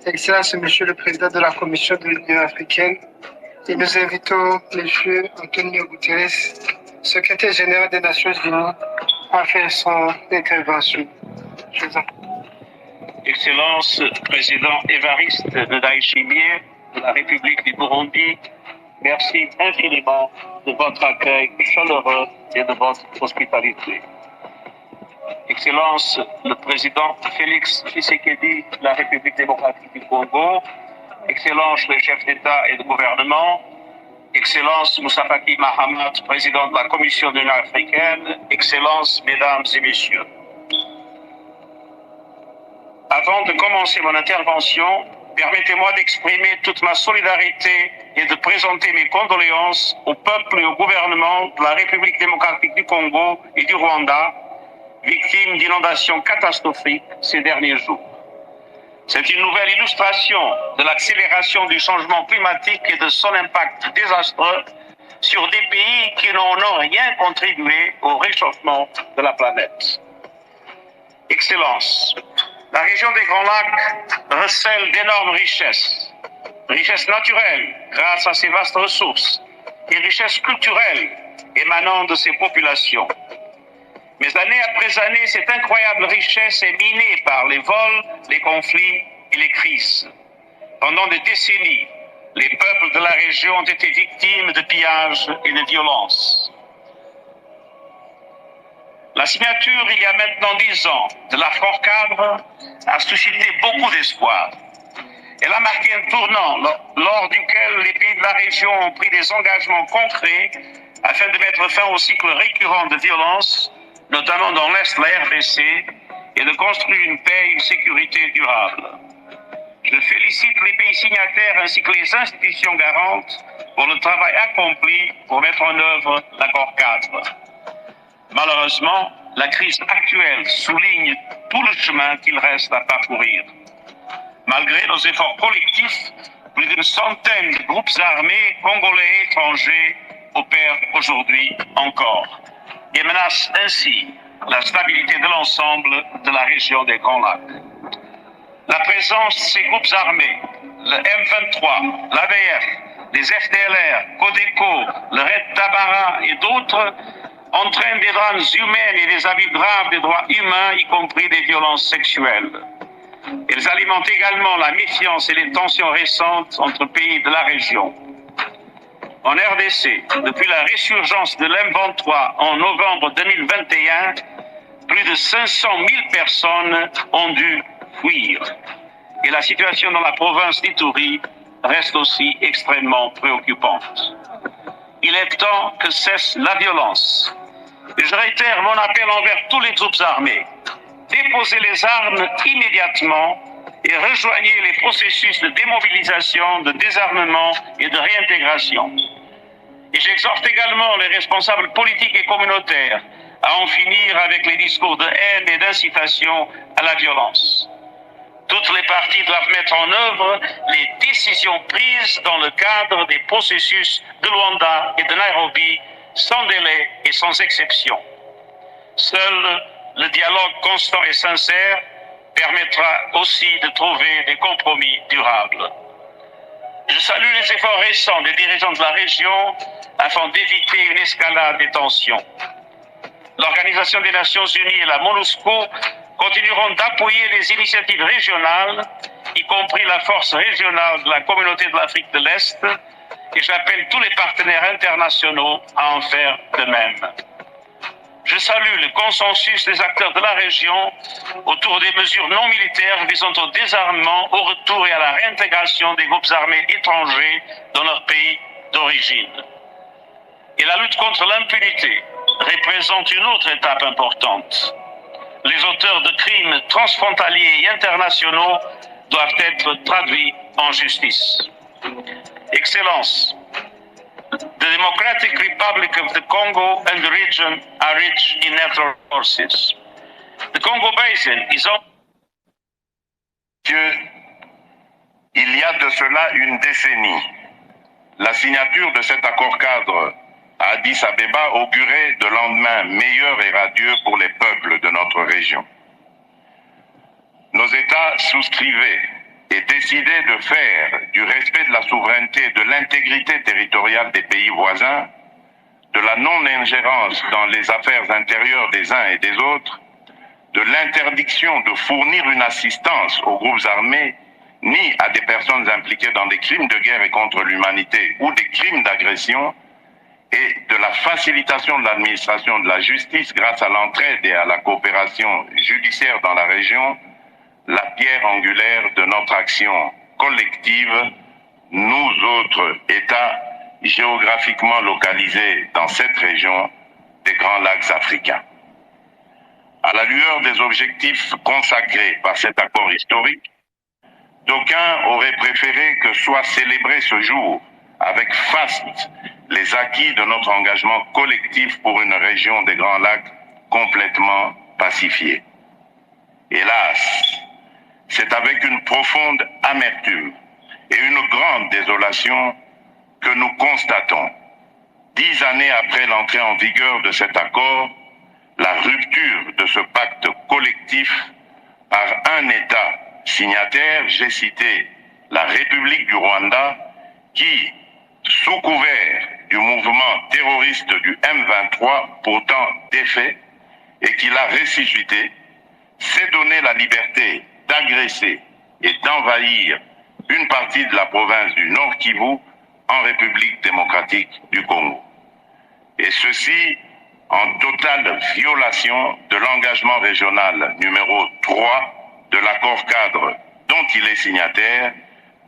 Excellence, Monsieur le Président de la Commission de l'Union africaine, et nous invitons Monsieur Antonio Guterres, secrétaire général des Nations Unies, à faire son intervention. Je vous en prie. Excellence, Président Évariste Ndayishimiye de la République du Burundi, merci infiniment de votre accueil chaleureux et de votre hospitalité. Excellence, le Président Félix Tshisekedi de la République démocratique du Congo, Excellence, le chef d'État et de gouvernement, Excellence Moussa Faki Mahamat, Président de la Commission de l'Union africaine, Excellence, Mesdames et Messieurs. Avant de commencer mon intervention, permettez-moi d'exprimer toute ma solidarité et de présenter mes condoléances au peuple et au gouvernement de la République démocratique du Congo et du Rwanda, victimes d'inondations catastrophiques ces derniers jours. C'est une nouvelle illustration de l'accélération du changement climatique et de son impact désastreux sur des pays qui n'ont rien contribué au réchauffement de la planète. Excellence, la région des Grands Lacs recèle d'énormes richesses. Richesses naturelles grâce à ses vastes ressources et richesses culturelles émanant de ses populations. Mais année après année, cette incroyable richesse est minée par les vols, les conflits et les crises. Pendant des décennies, les peuples de la région ont été victimes de pillages et de violences. La signature, il y a maintenant 10 ans, de l'accord cadre a suscité beaucoup d'espoir. Elle a marqué un tournant lors duquel les pays de la région ont pris des engagements concrets afin de mettre fin au cycle récurrent de violence, notamment dans l'Est de la RDC, et de construire une paix et une sécurité durable. Je félicite les pays signataires ainsi que les institutions garantes pour le travail accompli pour mettre en œuvre l'accord cadre. Malheureusement, la crise actuelle souligne tout le chemin qu'il reste à parcourir. Malgré nos efforts collectifs, plus d'une centaine de groupes armés congolais et étrangers opèrent aujourd'hui encore et menacent ainsi la stabilité de l'ensemble de la région des Grands Lacs. La présence de ces groupes armés, le M23, l'ADF, les FDLR, Codeco, le Red Tabara et d'autres, entraînent des drames humains et des abus graves des droits humains, y compris des violences sexuelles. Elles alimentent également la méfiance et les tensions récentes entre pays de la région. En RDC, depuis la résurgence de l'M23 en novembre 2021, plus de 500 000 personnes ont dû fuir. Et la situation dans la province d'Ituri reste aussi extrêmement préoccupante. Il est temps que cesse la violence. Et je réitère mon appel envers tous les groupes armés. Déposez les armes immédiatement et rejoignez les processus de démobilisation, de désarmement et de réintégration. Et j'exhorte également les responsables politiques et communautaires à en finir avec les discours de haine et d'incitation à la violence. Toutes les parties doivent mettre en œuvre les décisions prises dans le cadre des processus de Luanda et de Nairobi sans délai et sans exception. Seul le dialogue constant et sincère permettra aussi de trouver des compromis durables. Je salue les efforts récents des dirigeants de la région afin d'éviter une escalade des tensions. L'Organisation des Nations Unies et la MONUSCO continueront d'appuyer les initiatives régionales, y compris la force régionale de la communauté de l'Afrique de l'Est, et j'appelle tous les partenaires internationaux à en faire de même. Je salue le consensus des acteurs de la région autour des mesures non militaires visant au désarmement, au retour et à la réintégration des groupes armés étrangers dans leur pays d'origine. Et la lutte contre l'impunité représente une autre étape importante. Les auteurs de crimes transfrontaliers et internationaux doivent être traduits en justice. Excellences, the Democratic Republic of the Congo and the region are rich in natural resources. The Congo Basin is Il y a de cela une décennie, la signature de cet accord cadre à Addis Abeba augurait de lendemains meilleurs et radieux pour les peuples de notre région. nos États souscrivaient et décidaient de faire du respect de la souveraineté et de l'intégrité territoriale des pays voisins, de la non-ingérence dans les affaires intérieures des uns et des autres, de l'interdiction de fournir une assistance aux groupes armés ni à des personnes impliquées dans des crimes de guerre et contre l'humanité ou des crimes d'agression, et de la facilitation de l'administration de la justice grâce à l'entraide et à la coopération judiciaire dans la région, la pierre angulaire de notre action collective, nous autres États géographiquement localisés dans cette région des Grands Lacs africains. À la lueur des objectifs consacrés par cet accord historique, d'aucuns auraient préféré que soit célébré ce jour avec faste les acquis de notre engagement collectif pour une région des Grands Lacs complètement pacifiée. Hélas, c'est avec une profonde amertume et une grande désolation que nous constatons, 10 années après l'entrée en vigueur de cet accord, la rupture de ce pacte collectif par un État signataire, j'ai cité la République du Rwanda, qui, sous couvert du mouvement terroriste du M23, pourtant défait, et qui l'a ressuscité, s'est donné la liberté d'agresser et d'envahir une partie de la province du Nord Kivu en République démocratique du Congo. Et ceci en totale violation de l'engagement régional numéro 3 de l'accord cadre dont il est signataire,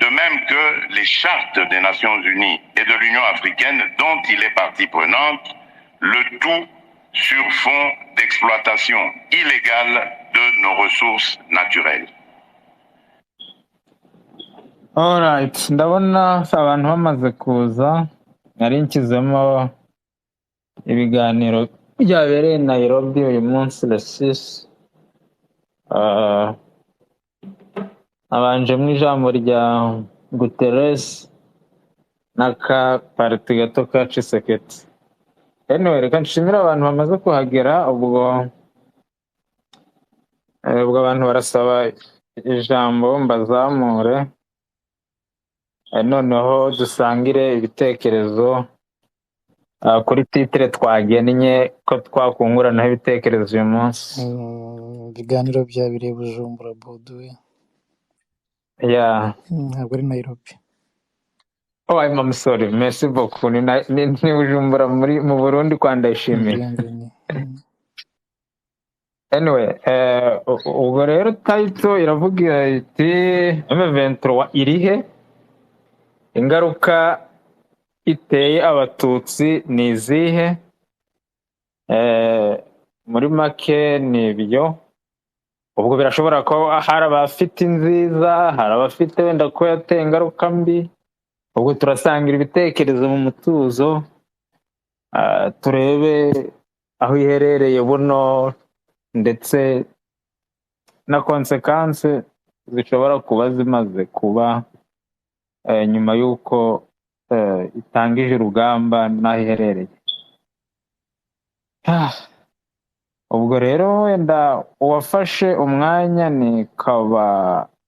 de même que les chartes des Nations Unies et de l'Union africaine dont il est partie prenante, le tout sur fond d'exploitation illégale de nos ressources naturelles. Alright, ndabona abantu bamaze kuza, nari nshyizemo ibiganiro byabereye i Nairobi uyu munsi le 6. Abanjemo ijambo rya Guterres n'aka pariti gato ka Tshisekedi. Anyway, reka nshimire abantu bamaze kuhagera, ubwo abantu barasaba ijambo mbazamure, noneho dusangire ibitekerezo kuri titire twagennye ko twakunguranaho ibitekerezo uyu munsi. Ibiganiro byabereye Bujumbura Boudoué. Yeah. Ntabwo ari Nairobi. Oh, I'm sorry. Merci beaucoup. Ni Bujumbura mu Burundi kwa Ndayishimiye. Anyway, ubwo rero title iravuga iti M23 irihe, ingaruka iteye abatutsi ni izihe? Muri make ni ibyo. Ubwo birashobora ko hari abafite inziza, hari abafite wenda ko yateye ingaruka mbi. Ubwo turasangira ibitekerezo mu mutuzo, turebe aho iherereye buno ndetse na konsekanse zishobora kuba zimaze kuba nyuma y'uko itangije urugamba n'aho iherereye. Ubwo rero wenda uwafashe umwanya ni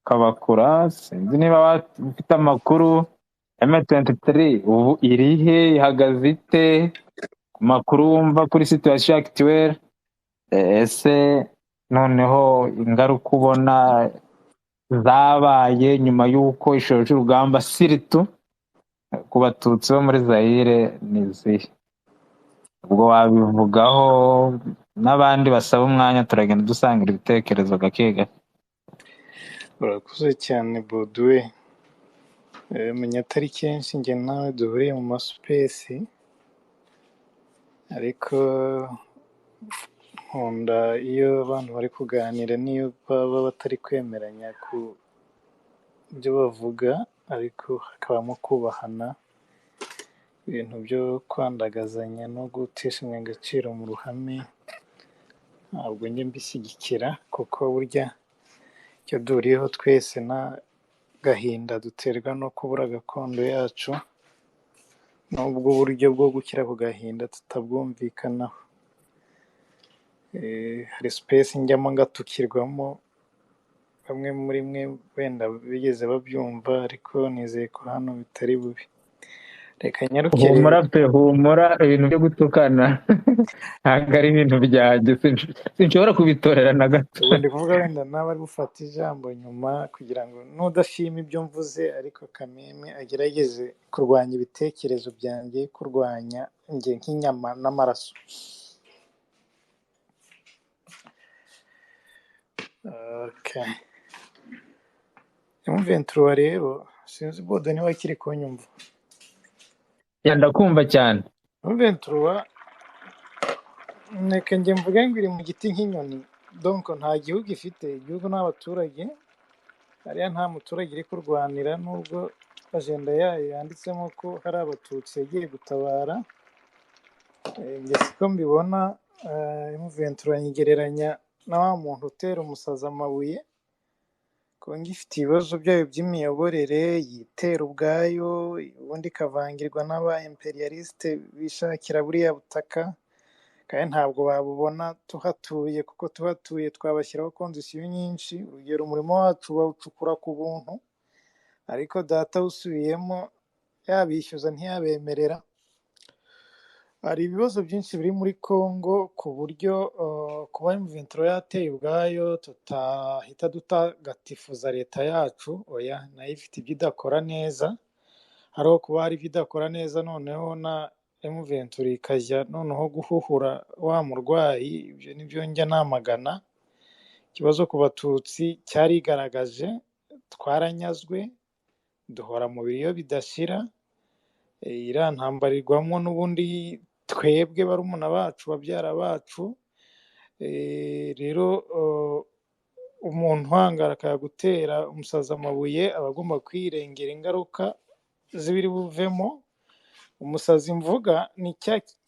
Kabakura, sinzi niba ufite amakuru. M23 ubu irihe, ihagaze ite, ku makuru wumva kuri situation actuelle, ese noneho ingaruka ubona zabaye nyuma y'uko ishoje urugamba siritu ku batutsi bo muri Zaire ni izihe? Ubwo wabivugaho n'abandi basaba umwanya, turagenda dusangira ibitekerezo gake gake. Urakoze cyane Boudoué. Menya atari kenshi njye nawe duhuriye mu masupesi, ariko nkunda iyo abantu bari kuganira n'iyo baba batari kwemeranya ku byo bavuga, ariko hakabamo kubahana. Ibintu byo kwandagazanya no gutesha agaciro mu ruhame ntabwo njye mbishyigikira, kuko burya icyo duhuriyeho twese na gahinda duterwa no kubura gakondo yacu, n'ubwo uburyo bwo gukira ku gahinda tutabwumvikanaho. Hari space njyamo ngatukirwamo bamwe muri mwe wenda bigeze babyumva ariko nizeye ko hano bitari bubi. Reka nyaruke humura rero. pe humura, ibintu byo gutukana ntabwo ari ibintu byanjye, sinshobora kubitorera na gato. Ubu ndi kuvuga wenda nawe ari gufata ijambo nyuma kugira ngo n'udashima ibyo mvuze ariko Kameme agerageze kurwanya ibitekerezo byanjye, kurwanya njye nk'inyama n'amaraso. Okay. M23 rero sinzi Bodo niba akiri kunyumva. Ndakumva cyane. M23 reka njye mvuge ngo iri mu giti nk'inyoni, donc nta gihugu ifite, igihugu n'abaturage, hariya nta muturage iri kurwanira, nubwo agenda yayo yanditsemo ko hari abatutsi yagiye gutabara. Njye siko mbibona. M23 nyigereranya na wa muntu utera umusazi amabuye, ko ngifite ibibazo byayo by'imiyoborere, yitera ubwayo, ubundi ikavangirwa n'aba imperialiste bishakira buriya butaka, kandi ntabwo babubona tuhatuye, kuko tuhatuye twabashyiraho kondisiyo nyinshi. Urugero, umurimo wacu bawucukura ku buntu, ariko data usubiyemo yabishyuza ntiyabemerera. Hari ibibazo byinshi biri muri Congo ku buryo kuba M23 yateye ubwayo tutahita dutagatifuza leta yacu. Oya, nayo ifite ibyo idakora neza. Hariho kuba hari ibyo idakora neza, noneho na M23 ikajya noneho guhuhura wa murwayi. Ibyo nibyo njya namagana. Ikibazo ku batutsi cyarigaragaje, twaranyazwe, duhora mu biriyo bidashira. Iriya ntambarirwamo n'ubundi twebwe barumuna bacu, babyara bacu. Rero umuntu uhangara akagutera umusazi amabuye aba agomba kwirengera ingaruka z'ibiri buvemo. Umusazi mvuga ni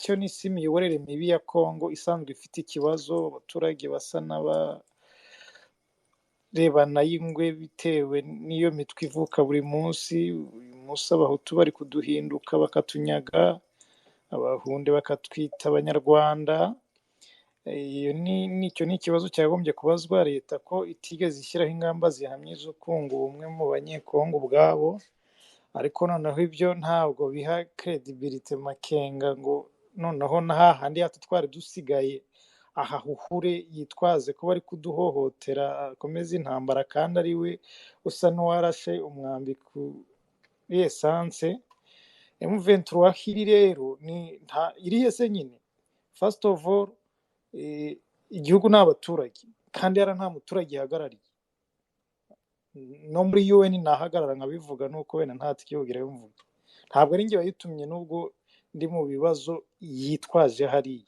cyo n'isi imiyoborere mibi ya Congo isanzwe ifite ikibazo, abaturage basa n'abarebana y'ingwe bitewe n'iyo mitwe ivuka buri munsi. Uyu munsi abahutu bari kuduhinduka bakatunyaga, abahunde bakatwita abanyarwanda. Nicyo ni ikibazo cyagombye kubazwa leta, ko itigeze ishyiraho ingamba zihamye zo kunga ubumwe mu banyekongo ubwabo. Ariko noneho ibyo ntabwo biha credibility Makenga ngo noneho na hahandi hato twari dusigaye ahahuhure yitwaze ko bari kuduhohotera, akomeza intambara, kandi ari we usa n'uwarashe umwambi kuri esanse. M23 iri rero irihe se nyine? First of all, igihugu n'abaturage, kandi yara nta muturage ihagarariye. No muri UN nahagarara nkabivuga, nuko wenda nta igihugu irabivuga. Ntabwo ari njye wayitumye, nubwo ndi mu bibazo yitwaje hariya.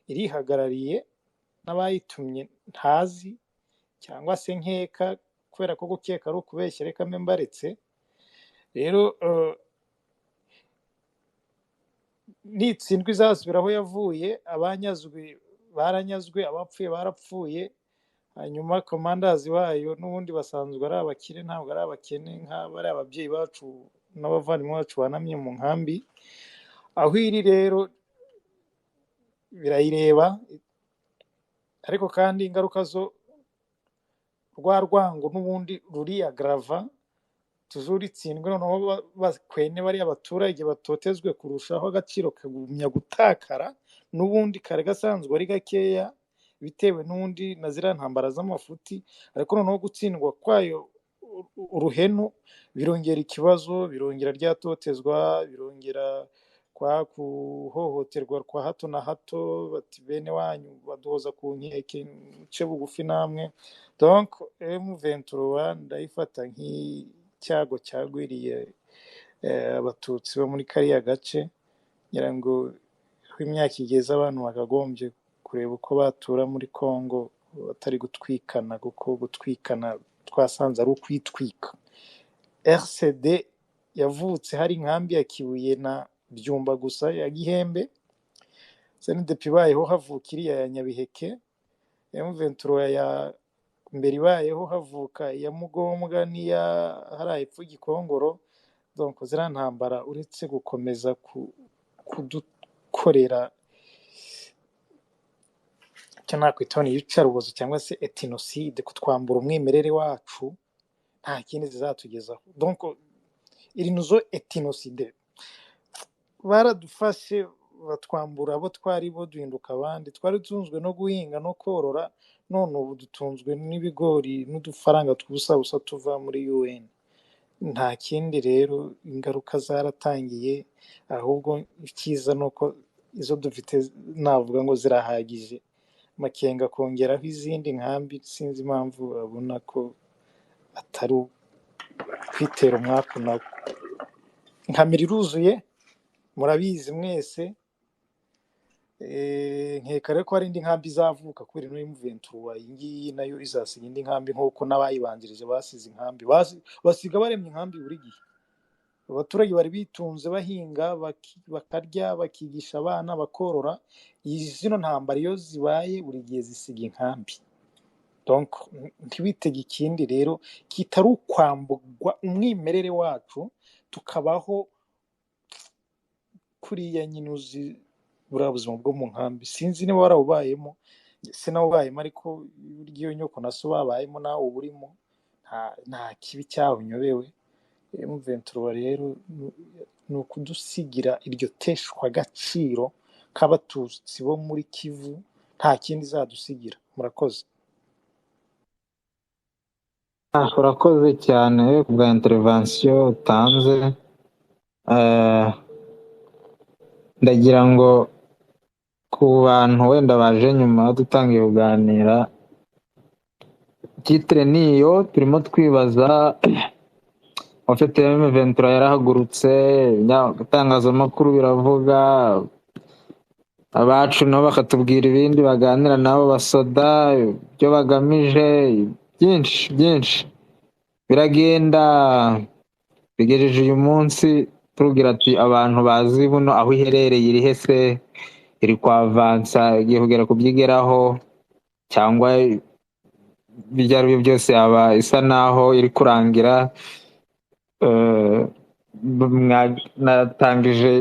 Irihagarariye, n'abayitumye ntazi, cyangwa se nkeka, kubera ko gukeka ari ukubeshya, reka mbe mbaretse. Rero nitsindwa izasubira aho yavuye. Abanyazwe baranyazwe, abapfuye barapfuye. Hanyuma komandazi bayo n'ubundi basanzwe ari abakire, ntabwo ari abakene nk'abari ababyeyi bacu n'abavandimwe bacu banamye mu nkambi. Aho iri rero birayireba, ariko kandi ingaruka zo rwa rwango n'ubundi ruriyagrava. Tuzuritsindwe noneho bakwene bariya abaturage batotezwe kurushaho, agaciro kagumya gutakara, n'ubundi kare gasanzwe ari gakeya bitewe n'ubundi na ziriya ntambara z'amafuti. Ariko noneho gutsindwa kwayo uruhenu birongera ikibazo, birongera ryatotezwa, birongera kwa kuhohoterwa kwa hato na hato. Bati bene wanyu baduhoza ku nkeke, muce bugufi namwe. Donc M23 ndayifata nk'icyago cyagwiriye abatutsi bo muri kariya gace. ngira ngo imyaka igeze abantu bakagombye kureba uko batura muri Congo batari gutwikana, kuko gutwikana twasanze ari ukwitwika. RCD yavutse hari inkambi ya Kibuye na Byumba gusa ya Gihembe. CNDP ibayeho havuka iriya ya Nyabiheke. M23 ya mbere ibayeho havuka iya Mugombwa n'iya hariya epfo Gikongoro. Donc ziriya ntambara uretse gukomeza kudukorera icyo nakwita ni iyicarubozo cyangwa se etinoside, kutwambura umwimerere wacu, nta kindi zizatugezaho. Donc iri nuzo etinoside, baradufashe batwambura abo twari bo, duhinduka abandi. Twari dutunzwe no guhinga no korora, none ubu dutunzwe n'ibigori n'udufaranga tw'ubusabusa tuva muri UN. Nta kindi rero, ingaruka zaratangiye, ahubwo icyiza ni uko izo dufite navuga ngo zirahagije. Makenga kongeraho izindi nkambi, sinzi impamvu abona ko atari kwitera umwaku nawe. Nkamira iruzuye, murabizi mwese. Nkeka rero ko hari indi nkambi izavuka kubera ino M23, iyi ngiyi nayo izasiga indi nkambi nk'uko n'abayibanjirije basize inkambi. Basiga baremye inkambi buri gihe. Abaturage bari bitunze bahinga, bakarya, bakigisha abana, bakorora. Zino ntambara iyo zibaye buri gihe zisiga inkambi. Donc ntibitege ikindi rero kitari ukwambugwa umwimerere wacu, tukabaho kuriya nyine uzi buriya buzima bwo mu nkambi. Sinzi niba warabubayemo, sinawubayemo, ariko burya iyo nyoko na so babayemo nawe uba urimo, nta kibi cyaho unyobewe. M23 rero ni ukudusigira iryo teshwa agaciro k'abatutsi bo muri Kivu, nta kindi izadusigira. Murakoze. urakoze cyane ku bwa intervention utanze. Ndagira ngo ku bantu wenda baje nyuma dutangiye kuganira, titre niyo turimo twibaza. Abafite M23 yarahagurutse, itangazamakuru biravuga, abacu nabo bakatubwira ibindi, baganira nabo basoda ibyo bagamije, byinshi biragenda bigejeje uyu munsi tubwira ati abantu bazi buno aho iherereye iri hese, iri kwavansa, igiye kugera kubyigeraho, cyangwa ibyo ari byo byose yaba isa naho iri kurangira. Natangije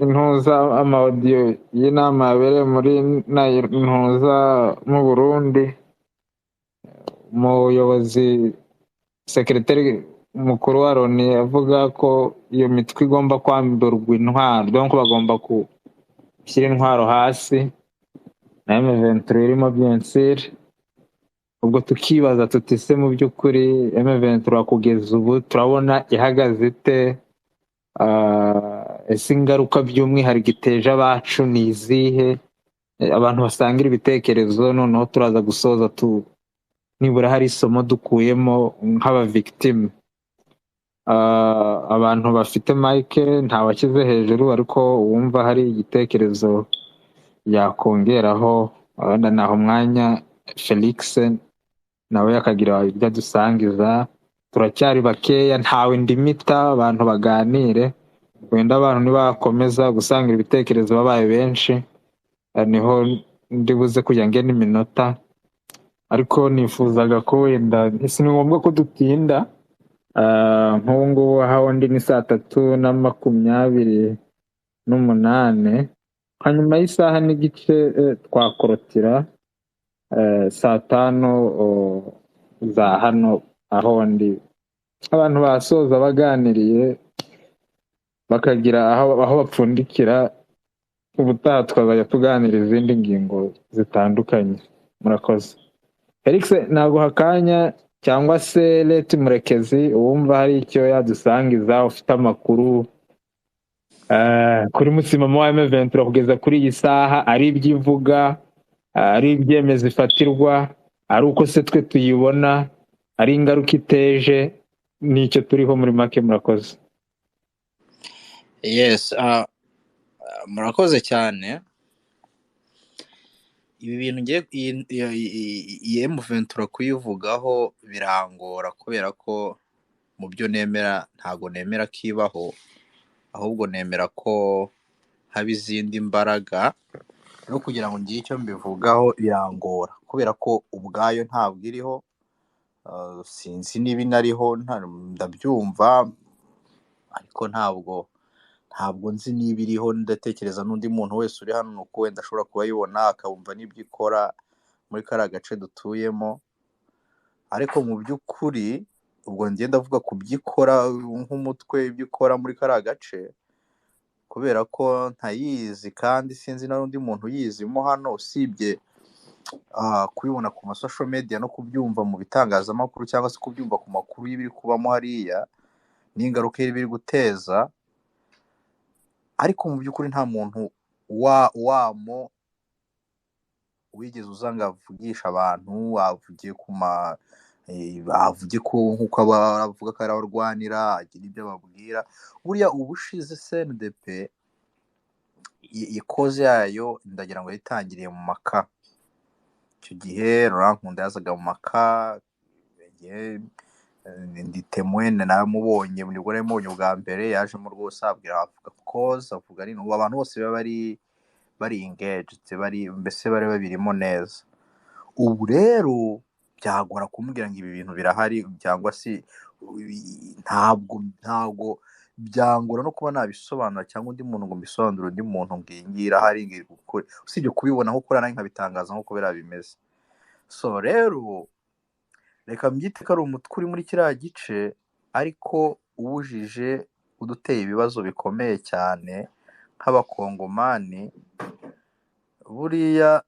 intuza amaudio y'inama yabereye muri intuza mu Burundi, umuyobozi sekretari mukuru wa Loni avuga ko iyo mitwe igomba kwamburwa intwaro, donc bagomba gushyira intwaro hasi, na M23 irimo bien sûr. Ubwo tukibaza tuti se mu by'ukuri M23 kugeza ubu turabona ihagaze ite? Ese ingaruka by'umwihariko iteje abacu ni izihe? Abantu basangira ibitekerezo, noneho turaza gusoza nibura hari isomo dukuyemo nk'aba victime. Abantu bafite mike ntawashyize hejuru, ariko wumva hari igitekerezo yakongeraho, abandi naho umwanya Felix nawe akagira ibyo adusangiza. Turacyari bakeya, ntawe ndimita, abantu baganire, wenda abantu nibakomeza gusangira ibitekerezo babaye benshi, niho ndibuze kujya ngena iminota. Ariko nifuzaga ko wenda si ngombwa ko dutinda, nk'ubu ngubu aho ndi ni 3:28, hanyuma y'isaha n'igice twakorotira 5:00 za hano aho ndi. Abantu basoza baganiriye bakagira aho bapfundikira, ubutaha tukazajya tuganira izindi ngingo zitandukanye. Murakoze. Felix ntabwo hakanya, cyangwa se Leti Murekezi, uwumva hari icyo yadusangiza, ufite amakuru kuri musimamo wa M23 kugeza kuri iyi saha, ari ibyivuga, ari ibyemezo ifatirwa, ari uko se twe tuyibona, ari ingaruka iteje, nicyo turiho muri make. Murakoze. Yes, murakoze cyane. Ibi bintu ngiye iyi M23 kuyivugaho birangora, kubera ko mu byo nemera ntago nemera kibaho, ahubwo nemera ko haba izindi mbaraga, no kugira ngo ngire icyo mbivugaho birangora, kubera ko ubwayo ntabwo iriho. Sinzi niba inariho, ndabyumva, ariko ntabwo ntabwo nzi niba iriho, ndatekereza n'undi muntu wese uri hano nuko wenda ashobora kuba ayibona akabumva n'ibyo ikora muri kariya gace dutuyemo, ariko mu by'ukuri ubwo ngenda avuga ku byo ikora nk'umutwe, ibyo ikora muri kariya gace, kubera ko ntayizi kandi sinzi n'undi muntu uyizimo hano usibye kubibona ku masosho media no kubyumva mu bitangazamakuru cyangwa se kubyumva ku makuru y'ibiri kubamo hariya n'ingaruka y'ibiri guteza, ariko mu by'ukuri nta muntu wamo wigeze uza ngo avugisha abantu, avugiye nk'uko avuga ko arabarwanira, agira ibyo ababwira. Buriya ubushize CNDP ikoze yayo ndagira ngo yitangiriye mu maka, icyo gihe Laurent Nkunda yazaga mu maka, ndi temwene namubonye nibwo namubonye bwa mbere, yajemo rwose abwira avuga cause, avuga ari ubu abantu bose baba bari engaged, mbese bari babirimo neza. Ubu rero byagora kumubwira ngo ibi bintu birahari cyangwa se ntabwo byangora no kuba nabisobanura cyangwa undi muntu ngo mbisobanure undi muntu ngo iyi ngiyi irahari ngo gukora, usibye kubibona nko kuri nanjye nkabitangaza nk'uko biriya bimeze. So rero reka mbyite ko ari umutwe uri muri kiriya gice, ariko ubujije uduteye ibibazo bikomeye cyane nk'abakongomani. Buriya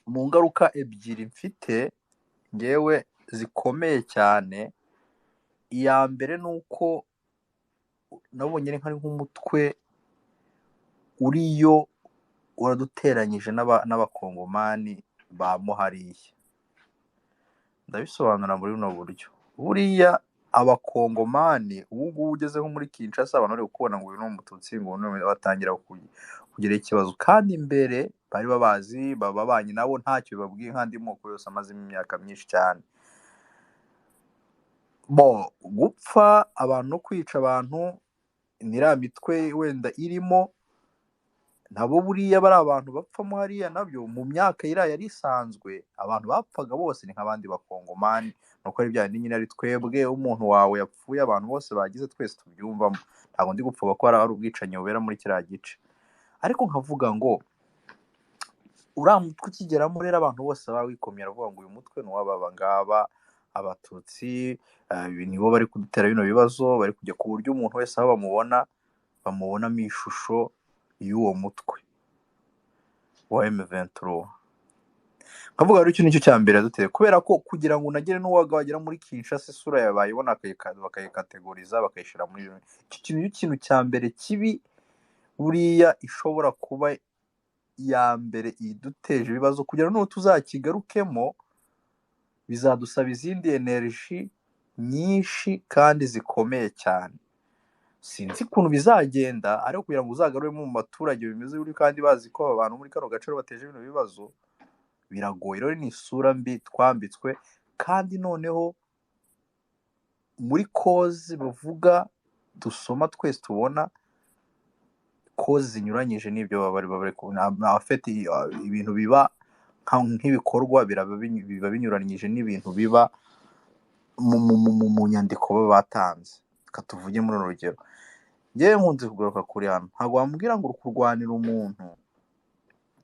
mu ngaruka ebyiri mfite ngewe zikomeye cyane, iya mbere ni uko nabonye ari nk'umutwe uriyo uraduteranyije n'abakongomani bamo hariya. Ndabisobanura muri buno buryo. Buriya abakongomani ubu ngubu ugeze nko muri Kinshasa abantu bari kubona ngo uyu ni umututsi, ngo batangira kugira ikibazo, kandi imbere bari babazi, babanye nabo ntacyo babwiye nk'andi moko yose amazemo imyaka myinshi cyane. Gupfa abantu no kwica abantu n'iriya mitwe wenda irimo, nabo buriya bari abantu bapfamo hariya nabyo mu myaka iriya yari isanzwe, abantu bapfaga bose ni nk'abandi bakongomani, nuko ari bya nyine ari twebwe, umuntu wawe yapfuye abantu bose bagize twese tubyumvamo, ntabwo ndi gupfa ko hari ubwicanyi bubera muri kiriya gice. Ariko nkavuga ngo uriya mutwe ukigeramo rero abantu bose baba wikomye aravuga ngo uyu mutwe ni uw'aba ngaba abatutsi, nibo bari kudutera bino bibazo, bari kujya ku buryo umuntu wese aho bamubonamo ishusho y'uwo mutwe wa M23. Nkavuga rero icyo nicyo cya mbere yaduteye, kubera ko kugira ngo unagere n'uwaga wagera muri Kinshasa isura yawe bayibona bakayikategoriza bakayishyira muri icyo kintu. Ikintu cya mbere kibi buriya ishobora kuba iya mbere iduteje ibibazo, kugira ngo tuzakigarukemo bizadusaba izindi energy nyinshi kandi zikomeye cyane. Sinzi ukuntu bizagenda, ariko kugira ngo uzagaruremo mu baturage bimeze buri kandi bazi ko abantu muri kano gace bateje bino bibazo biragoye. Rero ni isura mbi twambitswe, kandi noneho muri cause bavuga dusoma twese tubona cause zinyuranyije n'ibyo bari afite ibintu biba nk'ibikorwa biba binyuranyije n'ibintu biba mu nyandiko baba batanze. Katuvuge muri urugero, ngewe nkunze kugaruka kuri hano, ntabwo wambwira ngo uri kurwanira umuntu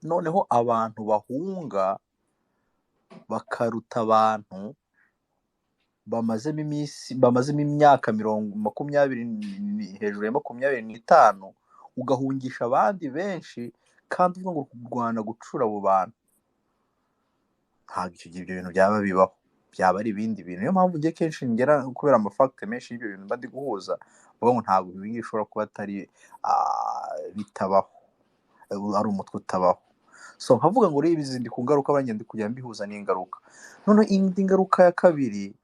noneho abantu bahunga bakaruta abantu bamazemo imyaka 20 hejuru ya 25, ugahungisha abandi benshi kandi uvuga ngo kurwana gucura abo bantu. Ntabwo icyo gihe ibyo bintu byaba bibaho, byaba ari ibindi bintu. Niyo mpamvu ngiye kenshi ngera kubera amafakite menshi y'ibyo bintu mba ndi guhuza, mvuga ngo ntabwo ibi bishobora kuba atari bitabaho, ari umutwe utabaho. So nkavuga ngo reba izindi ku ngaruka bagenda kujya mbihuza n'ingaruka. None indi ngaruka ya kabiri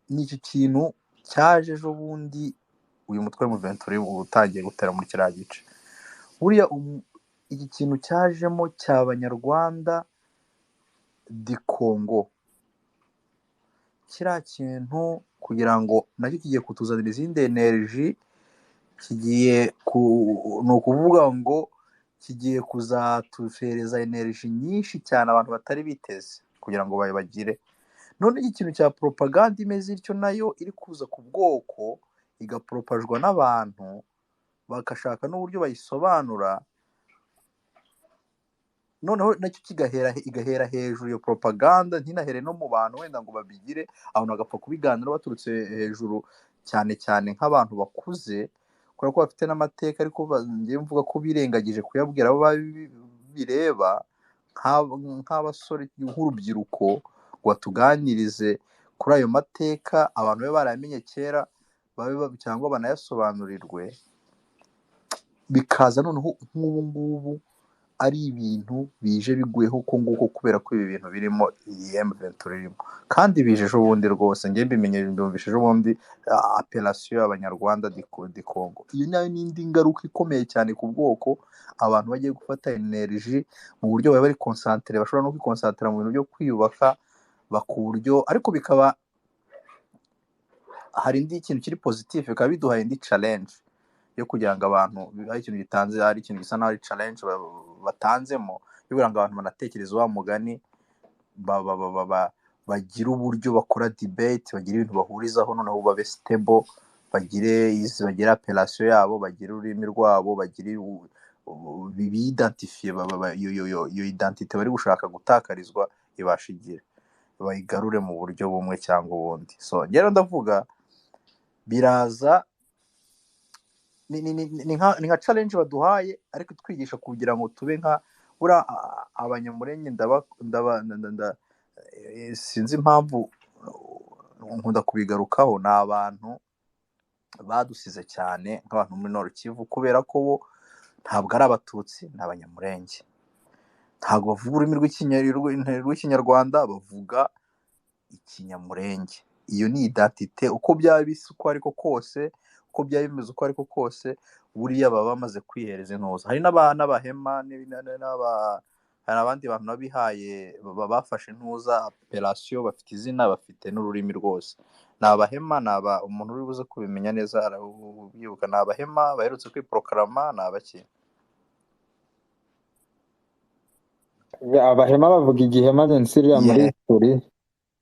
ni iki kintu cyaje ejo bundi, uyu mutwe M23 utangiye gutera muri kiriya gice. Buriya iki kintu cyajemo cy'abanyarwanda di Congo, kiriya kintu kugira ngo nacyo kigiye kutuzanira izindi energy, kigiye ni ukuvuga ngo kigiye kuzatuhereza energy nyinshi cyane abantu batari biteze kugira ngo bagire. None iki kintu cya propaganda imeze ityo nayo iri kuza ku bwoko, igapropagwa n'abantu bagashaka n'uburyo bayisobanura, noneho nacyo igahera hejuru. Iyo propaganda ntinahere no mu bantu wenda ngo babigire, abantu bagapfa kubiganira baturutse hejuru, cyane cyane nk'abantu bakuze, kubera ko bafite n'amateka, ariko ngiye mvuga ko birengagije kuyabwira abo bireba, nk'abasore nk'urubyiruko, ngo batuganirize kuri ayo mateka abantu babe barayamenye kera, cyangwa banayasobanurirwe, bikaza noneho nk'ubu ngubu ari ibintu bije biguyeho uko nguko, kubera ko ibi bintu birimo iyi M23 irimo, kandi bije ejo bundi rwose. Njye mbumvise ejo bundi apelation y'Abanyarwanda di Congo. Iyo nayo ni indi ngaruka ikomeye cyane ku bwoko, abantu bagiye gufata energy mu buryo baba bari concentre, bashobora no kwiconcentra mu bintu byo kwiyubaka bakuryo, ariko bikaba hari indi kintu kiri positif, bikaba biduhaye indi challenge yo kugira ngo abantu hari ikintu gitanze, hari ikintu gisa naho ari challenge batanzemo, yo kugira ngo abantu banatekereza wa mugani, bagira uburyo bakora debate, bagira ibintu bahurizaho, noneho babe stable, bagire appellation yabo, bagire ururimi rwabo, bagire bidentifie, iyo identite bari gushaka gutakarizwa ibashigira, bayigarure mu buryo bumwe cyangwa ubundi. So ngero ndavuga biraza ni nka challenge baduhaye, ariko twigisha kugira ngo tube nka abanyamurenge. Sinzi impamvu nkunda kubigarukaho, ni abantu badusize cyane nk'abantu muri Nord Kivu, kubera ko bo ntabwo ari abatutsi, ni abanyamurenge, ntabwo bavuga ururimi rw'ikinyarwanda, bavuga ikinyamurenge. Iyo ni identite, uko byaba bisa uko ariko kose, uko byaba bimeze uko ariko kose, buriya baba bamaze kwihereza intuza. Hari n'abahema, hari abandi bantu nabihaye bafashe intuza appellation, bafite izina, bafite n'ururimi rwose. Ni abahema, umuntu uri buze kubimenya neza arabyibuka. Ni abahema baherutse kwiproklama, ni abaki? Abahema bavuga igihema densiriya muri Turi.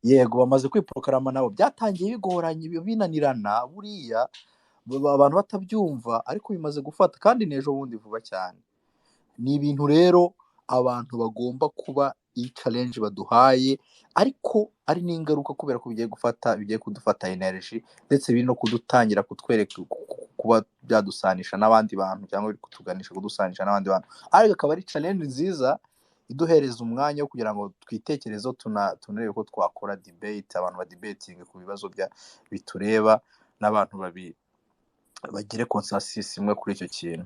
Yego, bamaze kwiproklama nabo. Byatangiye bigoranye, binanirana buriya, abantu batabyumva, ariko bimaze gufata, kandi n'ejo bundi vuba cyane. Ni ibintu rero abantu bagomba kuba iyi challenge baduhaye, ariko ari n'ingaruka, kubera ko bigiye kudufata energy, ndetse biri no kudutangira kutwereka kuba byadusanisha n'abandi bantu, cyangwa biri kutuganisha kudusanisha n'abandi bantu, ariko akaba ari challenge nziza iduhereza umwanya wo kugira ngo twitekerezo, tunarebe ko twakora debate, abantu badebating ku bibazo bitureba, n'abantu bagire consensus imwe kuri icyo kintu.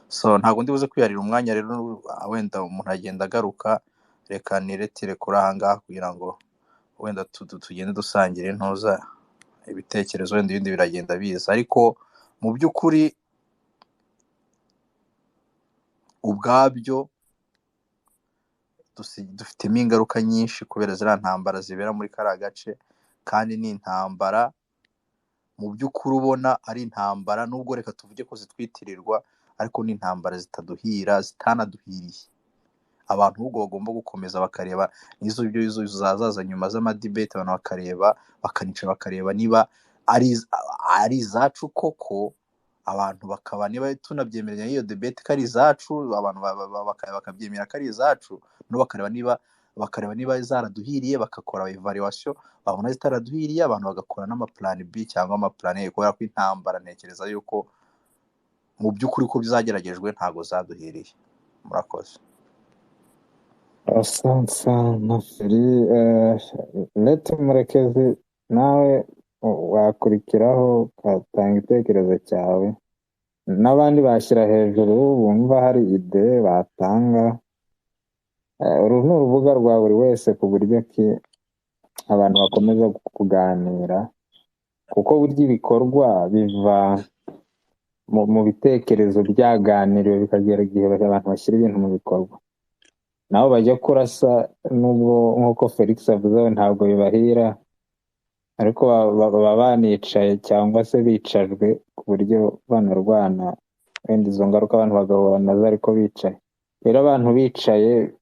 So ntabwo ndi buze kwiharira umwanya rero, wenda umuntu agenda agaruka, reka niretire kuri aha ngaha kugira ngo wenda tugende dusangire intuza ibitekerezo, wenda ibindi biragenda biza. Ariko mu by'ukuri ubwabyo dufitemo ingaruka nyinshi, kubera ziriya ntambara zibera muri kariya gace, kandi ni intambara mu by'ukuri ubona ari intambara, nubwo reka tuvuge ko zitwitirirwa, ariko ni intambara zitaduhira, zitanaduhiriye. Abantu ahubwo bagomba gukomeza bakareba n'izo zazaza nyuma z'amadebate, abantu bakareba, bakanica bakareba niba ari izacu koko, abantu bakaba niba tunabyemeranya iyo debate ko ari izacu, abantu bakabyemera ko ari izacu, no bakareba niba zaraduhiriye, bagakora evaluation, babona zitaraduhiriye, abantu bagakora n'amaplan B cyangwa amaplan A, kubera ko intambara ntekereza yuko mu by'ukuri ko bizageragejwe ntago zaduhiriye. Murakoze. Asante Feri. Leta Murekezi, nawe wakurikiraho ugatanga igitekerezo cyawe, n'abandi bashyira hejuru bumva hari ide batanga. Uru ni urubuga rwa buri wese, ku buryo ki abantu bakomeza kuganira, kuko burya ibikorwa biva mu bitekerezo byaganiriwe, bikagera igihe abantu bashyira ibintu mu bikorwa. Nabo bajya kurasa, nubwo nk'uko Felix avuze ntabwo bibahira, ariko baba banicaye cyangwa se bicajwe, ku buryo banarwana, wenda izo ngaruka abantu bagahura nazo ariko bicaye. Rero abantu bicaye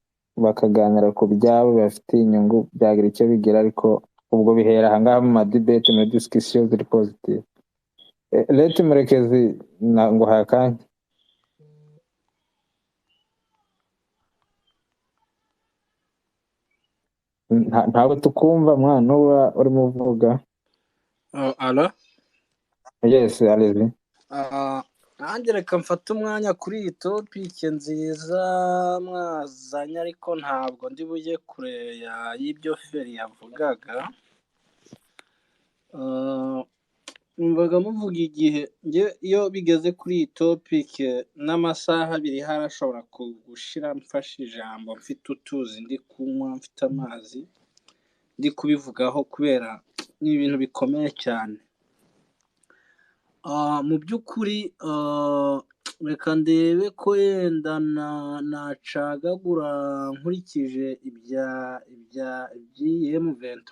bakaganira ku byabo bafite inyungu, byagira icyo bigira, ariko ubwo bihera ahangaha mu madebate, muri discussion ziri positive. leta murekezi nguhaye akanya. Ntabwo tukumva mwana uba urimo uvuga. Alo? Yes, Alizi. Nanjye reka mfate umwanya kuri iyi topike nziza mwazanye, ariko ntabwo ndi bujye kure y'ibyo Feri yavugaga. Mvaga muvuga igihe iyo bigeze kuri iyi topike n'amasaha abiri harashobora gushira mfashe ijambo mfite utuzi ndi kunywa, mfite amazi ndi kubivugaho, kubera ni ibintu bikomeye cyane. Mu by'ukuri reka ndebe ko yenda nacagagura nkurikije iby'iyi M23,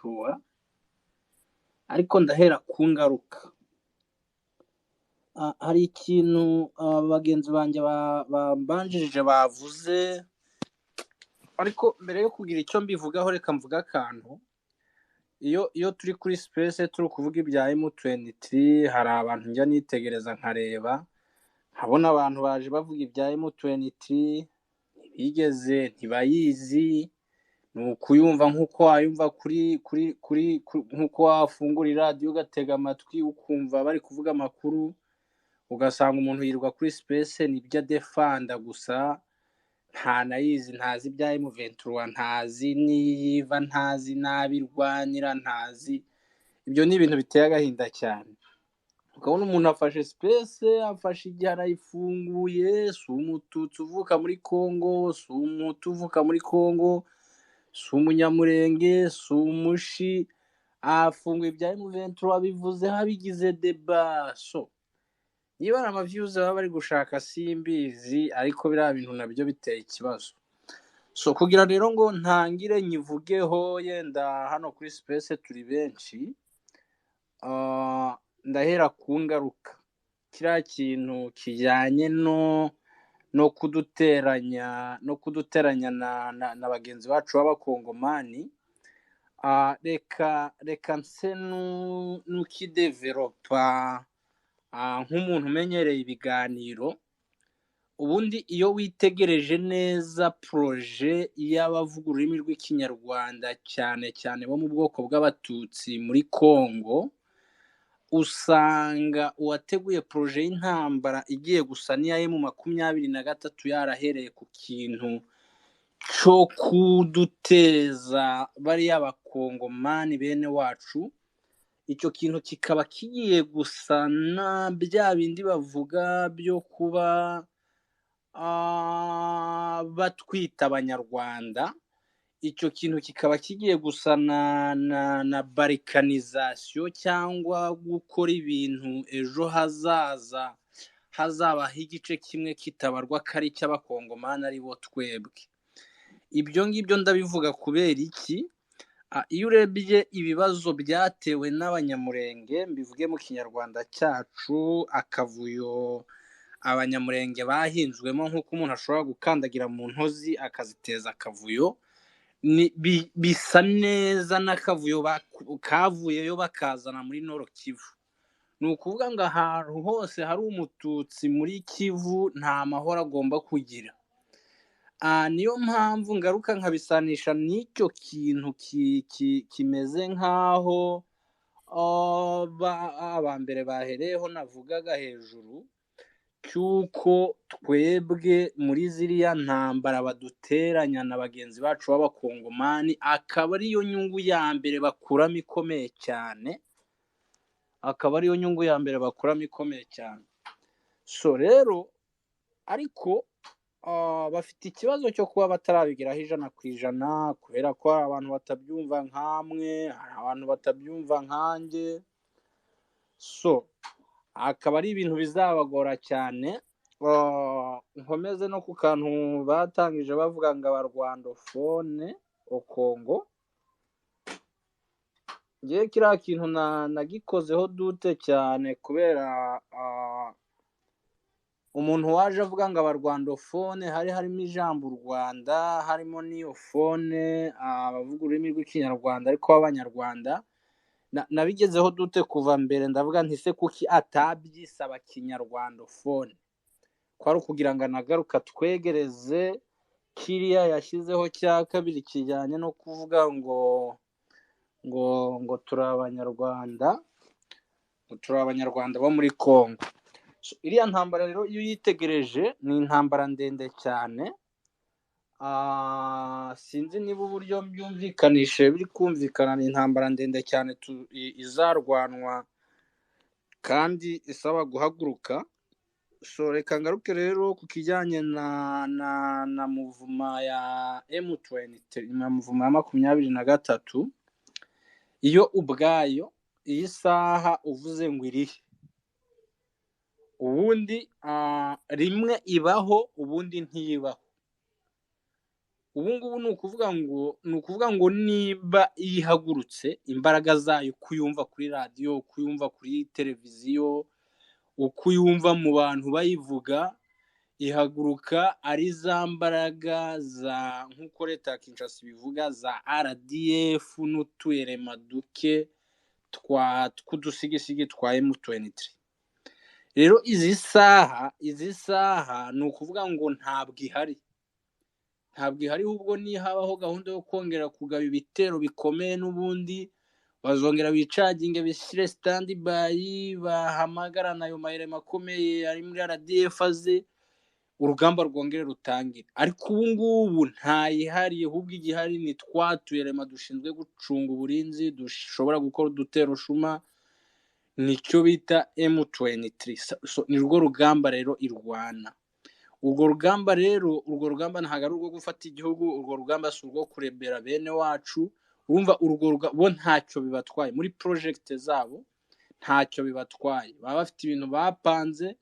ariko ndahera ku ngaruka. Hari ikintu bagenzi banjye bambanjirije bavuze, ariko mbere yo kugira icyo mbivugaho reka mvuga akantu. Iyo turi kuri space turi kuvuga ibya M23, hari abantu njya nitegereza nkareba, nkabona abantu baje bavuga ibya M23 ntibayizi, ni ukuyumva nk'uko wayumva nk'uko wafungura iradiyo ugatega amatwi ukumva bari kuvuga amakuru, ugasanga umuntu yirirwa kuri space nibyo adefanda gusa, ntanayizi, ntazi ibya M23, ntazi niyiva, ntazi n'abirwanira, ntazi. Ibyo ni ibintu biteye agahinda cyane. Ukabona umuntu afashe space, afashe igihe arayifunguye, si umututsi uvuka muri Congo, si umutu uvuka muri Congo, si umunyamurenge, si umushi, afunguye ibya M23 bivuzeho abigize deba. So niba ari amavyuzi baba bari gushaka simbizi, ariko biriya bintu nabyo biteye ikibazo. So kugira rero ngo ntangire nyivugeho, yenda hano kuri space turi benshi, ndahera ku ngaruka. Kiriya kintu kijyanye no kuduteranya na bagenzi bacu b'abakongomani, reka nse nukidevelopa nk'umuntu umenyereye ibiganiro. Ubundi iyo witegereje neza proje y'abavuga ururimi rw'ikinyarwanda cyane cyane bo mu bwoko bw'abatutsi muri Congo, usanga uwateguye proje y'intambara igiye gusa n'iya M23 yarahereye ku kintu cyo kuduteza bariya bakongomani bene wacu. Icyo kintu kikaba kigiye gusa na bya bindi bavuga byo kuba batwita abanyarwanda. Icyo kintu kikaba kigiye gusa na barikanizasiyo, cyangwa gukora ibintu ejo hazaza hazabaho igice kimwe kitabarwa ko ari icy'abakongomani ari bo twebwe. Ibyo ngibyo ndabivuga kubera iki? Iyo urebye ibibazo byatewe n'abanyamurenge, mbivuge mu kinyarwanda cyacu, akavuyo abanyamurenge bahinzwemo, nk'uko umuntu ashobora gukandagira mu ntozi akaziteza akavuyo, bisa neza n'akavuyo kavuyeyo bakazana muri Nord Kivu. Ni ukuvuga ngo ahantu hose hari umututsi muri Kivu nta mahoro agomba kugira. Niyo mpamvu ngaruka nkabisanisha n'icyo kintu kimeze nk'aho abambere bahereyeho navugaga hejuru, cy'uko twebwe muri ziriya ntambara baduteranya na bagenzi bacu b'abakongomani, akaba ariyo nyungu ya mbere bakuramo ikomeye cyane. So rero ariko bafite ikibazo cyo kuba batarabigeraho 100%, kubera ko hari abantu batabyumva nkamwe, hari abantu batabyumva nkanjye. So akaba ari ibintu bizabagora cyane. Nkomeze no ku kantu batangije bavuga ngo abarwandofone o Congo. Ngiye kiriya kintu nagikozeho dute cyane, kubera umuntu waje avuga ngo abarwandofone harimo ijambo u Rwanda, harimo n'iyo fone abavuga ururimi rw'ikinyarwanda ariko b'abanyarwanda. nabigezeho dute kuva mbere ndavuga nti se kuki atabyisaba kinyarwandofone kwari ukugira ngo anagaruka twegereze kiriya yashyizeho cya kabiri kijyanye no kuvuga ngo turi abanyarwanda bo muri Congo. Iriya ntambara rero iyo uyitegereje ni intambara ndende cyane. Sinzi niba uburyo byumvikanishe biri kumvikana, ni intambara ndende cyane izarwanwa kandi isaba guhaguruka. Reka ngaruke rero ku kijyanye na muvuma ya M23, na muvuma ya 23. Iyo ubwayo iyi saha uvuze ngo irihe, ubundi rimwe ibaho ubundi ntiyibaho. Ubungubu ni ukuvuga ngo niba ihagurutse imbaraga zayo kuyumva kuri radiyo, kuyumva kuri televiziyo, ukuyumva mu bantu bayivuga, ihaguruka ari za mbaraga za nk'uko leta ya Kinshasa ibivuga za RDF n'utuyerema duke tw'udusigisigi twa M23. Rero izi saha ni ukuvuga ngo ntabwo ihari ahubwo nihabaho gahunda yo kongera kugaba ibitero bikomeye n'ubundi bazongera bicaginge bishyire standby, bahamagarana ayo mayirema akomeye ari muri RDF aze urugamba rwongere rutangire. Ariko ubungubu ntayihari, ahubwo igihari ni twatuyerema dushinzwe gucunga uburinzi, dushobora gukora udutero shuma, nicyo bita M23. Ni rwo rugamba rero irwana. Urwo rugamba ntabwo ari urwo gufata igihugu, urwo rugamba si urwo kurebera bene wacu. Urumva bo ntacyo bibatwaye muri project zabo, ntacyo bibatwaye. Baba bafite ibintu bapanze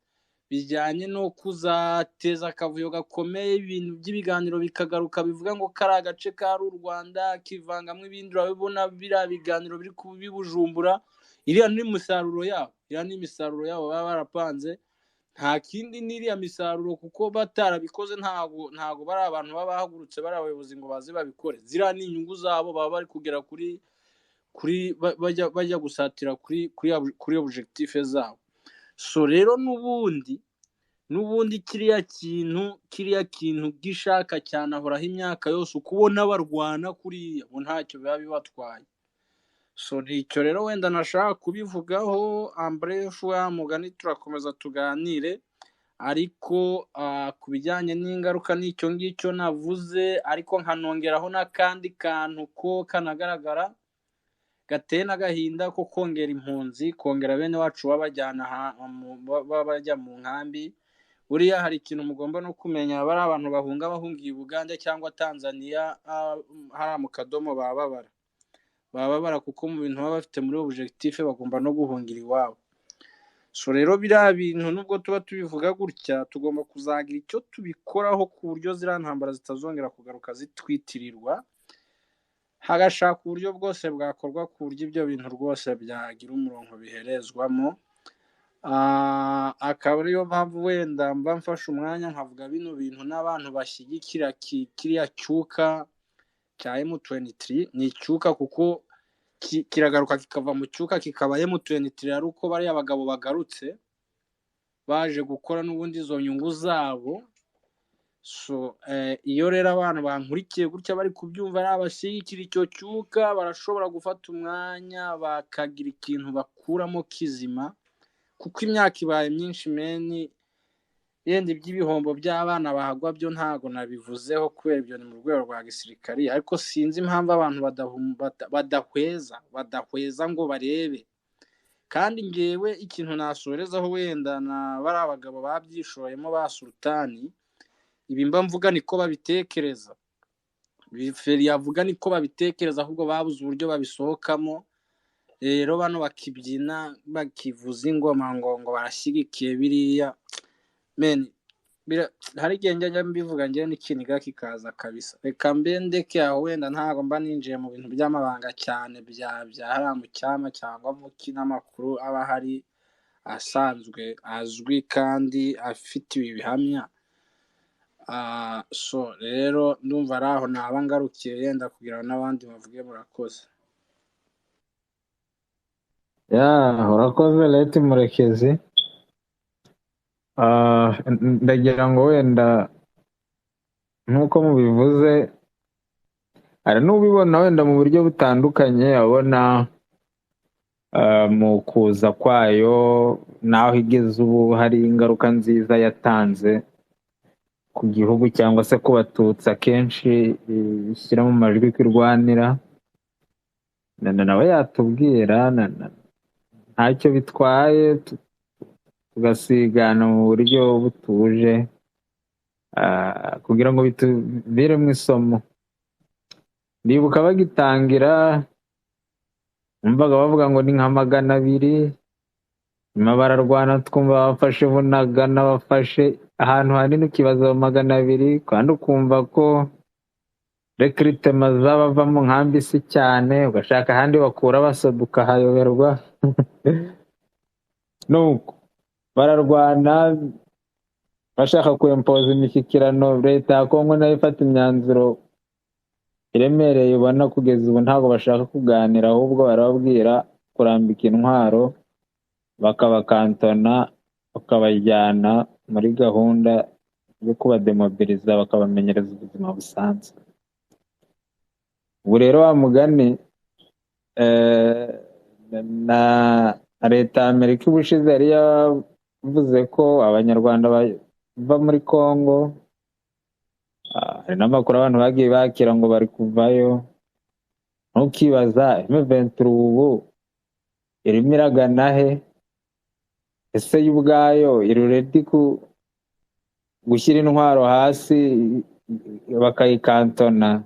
bijyanye no kuzateza akavuyo gakomeye, ibintu by'ibiganiro bikagaruka bivuga ngo kari agace kari u Rwanda kivangamo ibindi. Urabibona biriya biganiro biri kubibujumbura, iriya ni imisaruro yabo baba barapanze. Nta kindi n'iriya misaruro, kuko batarabikoze ntago bari abantu baba bahagurutse bari abayobozi ngo baze babikore. Ziriya ni inyungu zabo, baba bari kugera kuri bajya gusatira kuri objectif zabo. Rero n'ubundi kiriya kintu gishaka cyane ahoraho imyaka yose, ukubona barwana kuriya ngo ntacyo biba bibatwaye. Nicyo rero wenda nashaka kubivugaho. Ambrefu wa mugani turakomeza tuganire, ariko ku bijyanye n'ingaruka n'icyo ngicyo navuze, ariko nkanongeraho n'akandi kantu ko kanagaragara gateye n'agahinda ko kongera impunzi, kongera bene wacu babajyana bajya mu nkambi. Buriya hari ikintu mugomba no kumenya, bari abantu bahungiye Uganda cyangwa Tanzania, hariya mu kadomo bababara kuko mu bintu baba bafite muri objectif bagomba no guhungira iwabo. Rero biriya bintu nubwo tuba tubivuga gutya, tugomba kuzagira icyo tubikoraho ku buryo ziriya ntambara zitazongera kugaruka zitwitirirwa, hagashaka uburyo bwose bwakorwa ku buryo ibyo bintu rwose byagira umurongo biherezwamo. Akaba ariyo mpamvu wenda mba mfashe umwanya nkavuga bino bintu n'abantu bashyigikira kiriya cyuka cya M23. Ni icyuka kuko kiragaruka kikava mu cyuka kikaba M23, ari uko bariya abagabo bagarutse baje gukora n'ubundi izo nyungu zabo. Iyo rero abantu bankurikiye gutya bari kubyumva ari abashyigikira icyo cyuka, barashobora gufata umwanya bakagira ikintu bakuramo kizima, kuko imyaka ibaye myinshi meni. Yenda iby'ibihombo by'abana bahagwa byo ntago nabivuzeho kubera ibyo ni mu rwego rwa gisirikari, ariko sinzi impamvu abantu badahweza ngo barebe. Kandi ngewe ikintu nasorezaho wenda na bari abagabo babyishoyemo ba sultani, ibi mba mvuga niko babitekereza, Feri yavuga niko babitekereza, ahubwo babuze uburyo babisohokamo. Rero bano bakibyina bakivuza ingoma ngo barashyigikiye biriya men. Hari igihe njya mbivuga njyewe n'ikiniga kikaza kabisa. Reka mbendeke aho, wenda ntago mba ninjiye mu bintu by'amabanga cyane bya hariya mu cyama cyangwa mu kinyamakuru aba hari asanzwe azwi kandi afite ibi bihamya. Rero ndumva ari aho naba ngarukiye, yenda kugira ngo n'abandi bavuge murakoze. urakoze leti murekezi. Ndagira ngo wenda nk'uko mubivuze hari n'ubibona wenda mu buryo butandukanye, abona mu kuza kwayo n'aho igeze ubu hari ingaruka nziza yatanze ku gihugu cyangwa se ku batutsi akenshi ishyira mu majwi ko irwanira. Nawe yatubwira ntacyo bitwaye tugasigana mu buryo butuje kugira ngo bituviremo isomo. Ndibuka bagitangira numvaga bavuga ngo ni nka 200, nyuma bararwana twumva bafashe Bunagana, bafashe ahantu hanini ukibaza 200, kandi ukumva ko recruitment z'abava mu nkambi si cyane, ugashaka ahandi bakura abasoda ukahayoberwa. Nuko bararwana bashaka kwempoza imishyikirano. Leta ya Kongo nayo ifata imyanzuro iremereye, ubona kugeza ubu ntabwo bashaka kuganira, ahubwo barababwira kurambika intwaro bakabakantona, bakabajyana muri gahunda yo kubademobiliza, bakabamenyereza ubuzima busanzwe. Ubu rero wa mugani na leta ya Amerika ubushize yari yavuze ko abanyarwanda bava muri Kongo, hari n'amakuru abantu bagiye bakira ngo bari kuvayo. Ntukibaza M23 ubu irimo iragana he? Ese yo ubwayo iri ready gushyira intwaro hasi bakayikantona,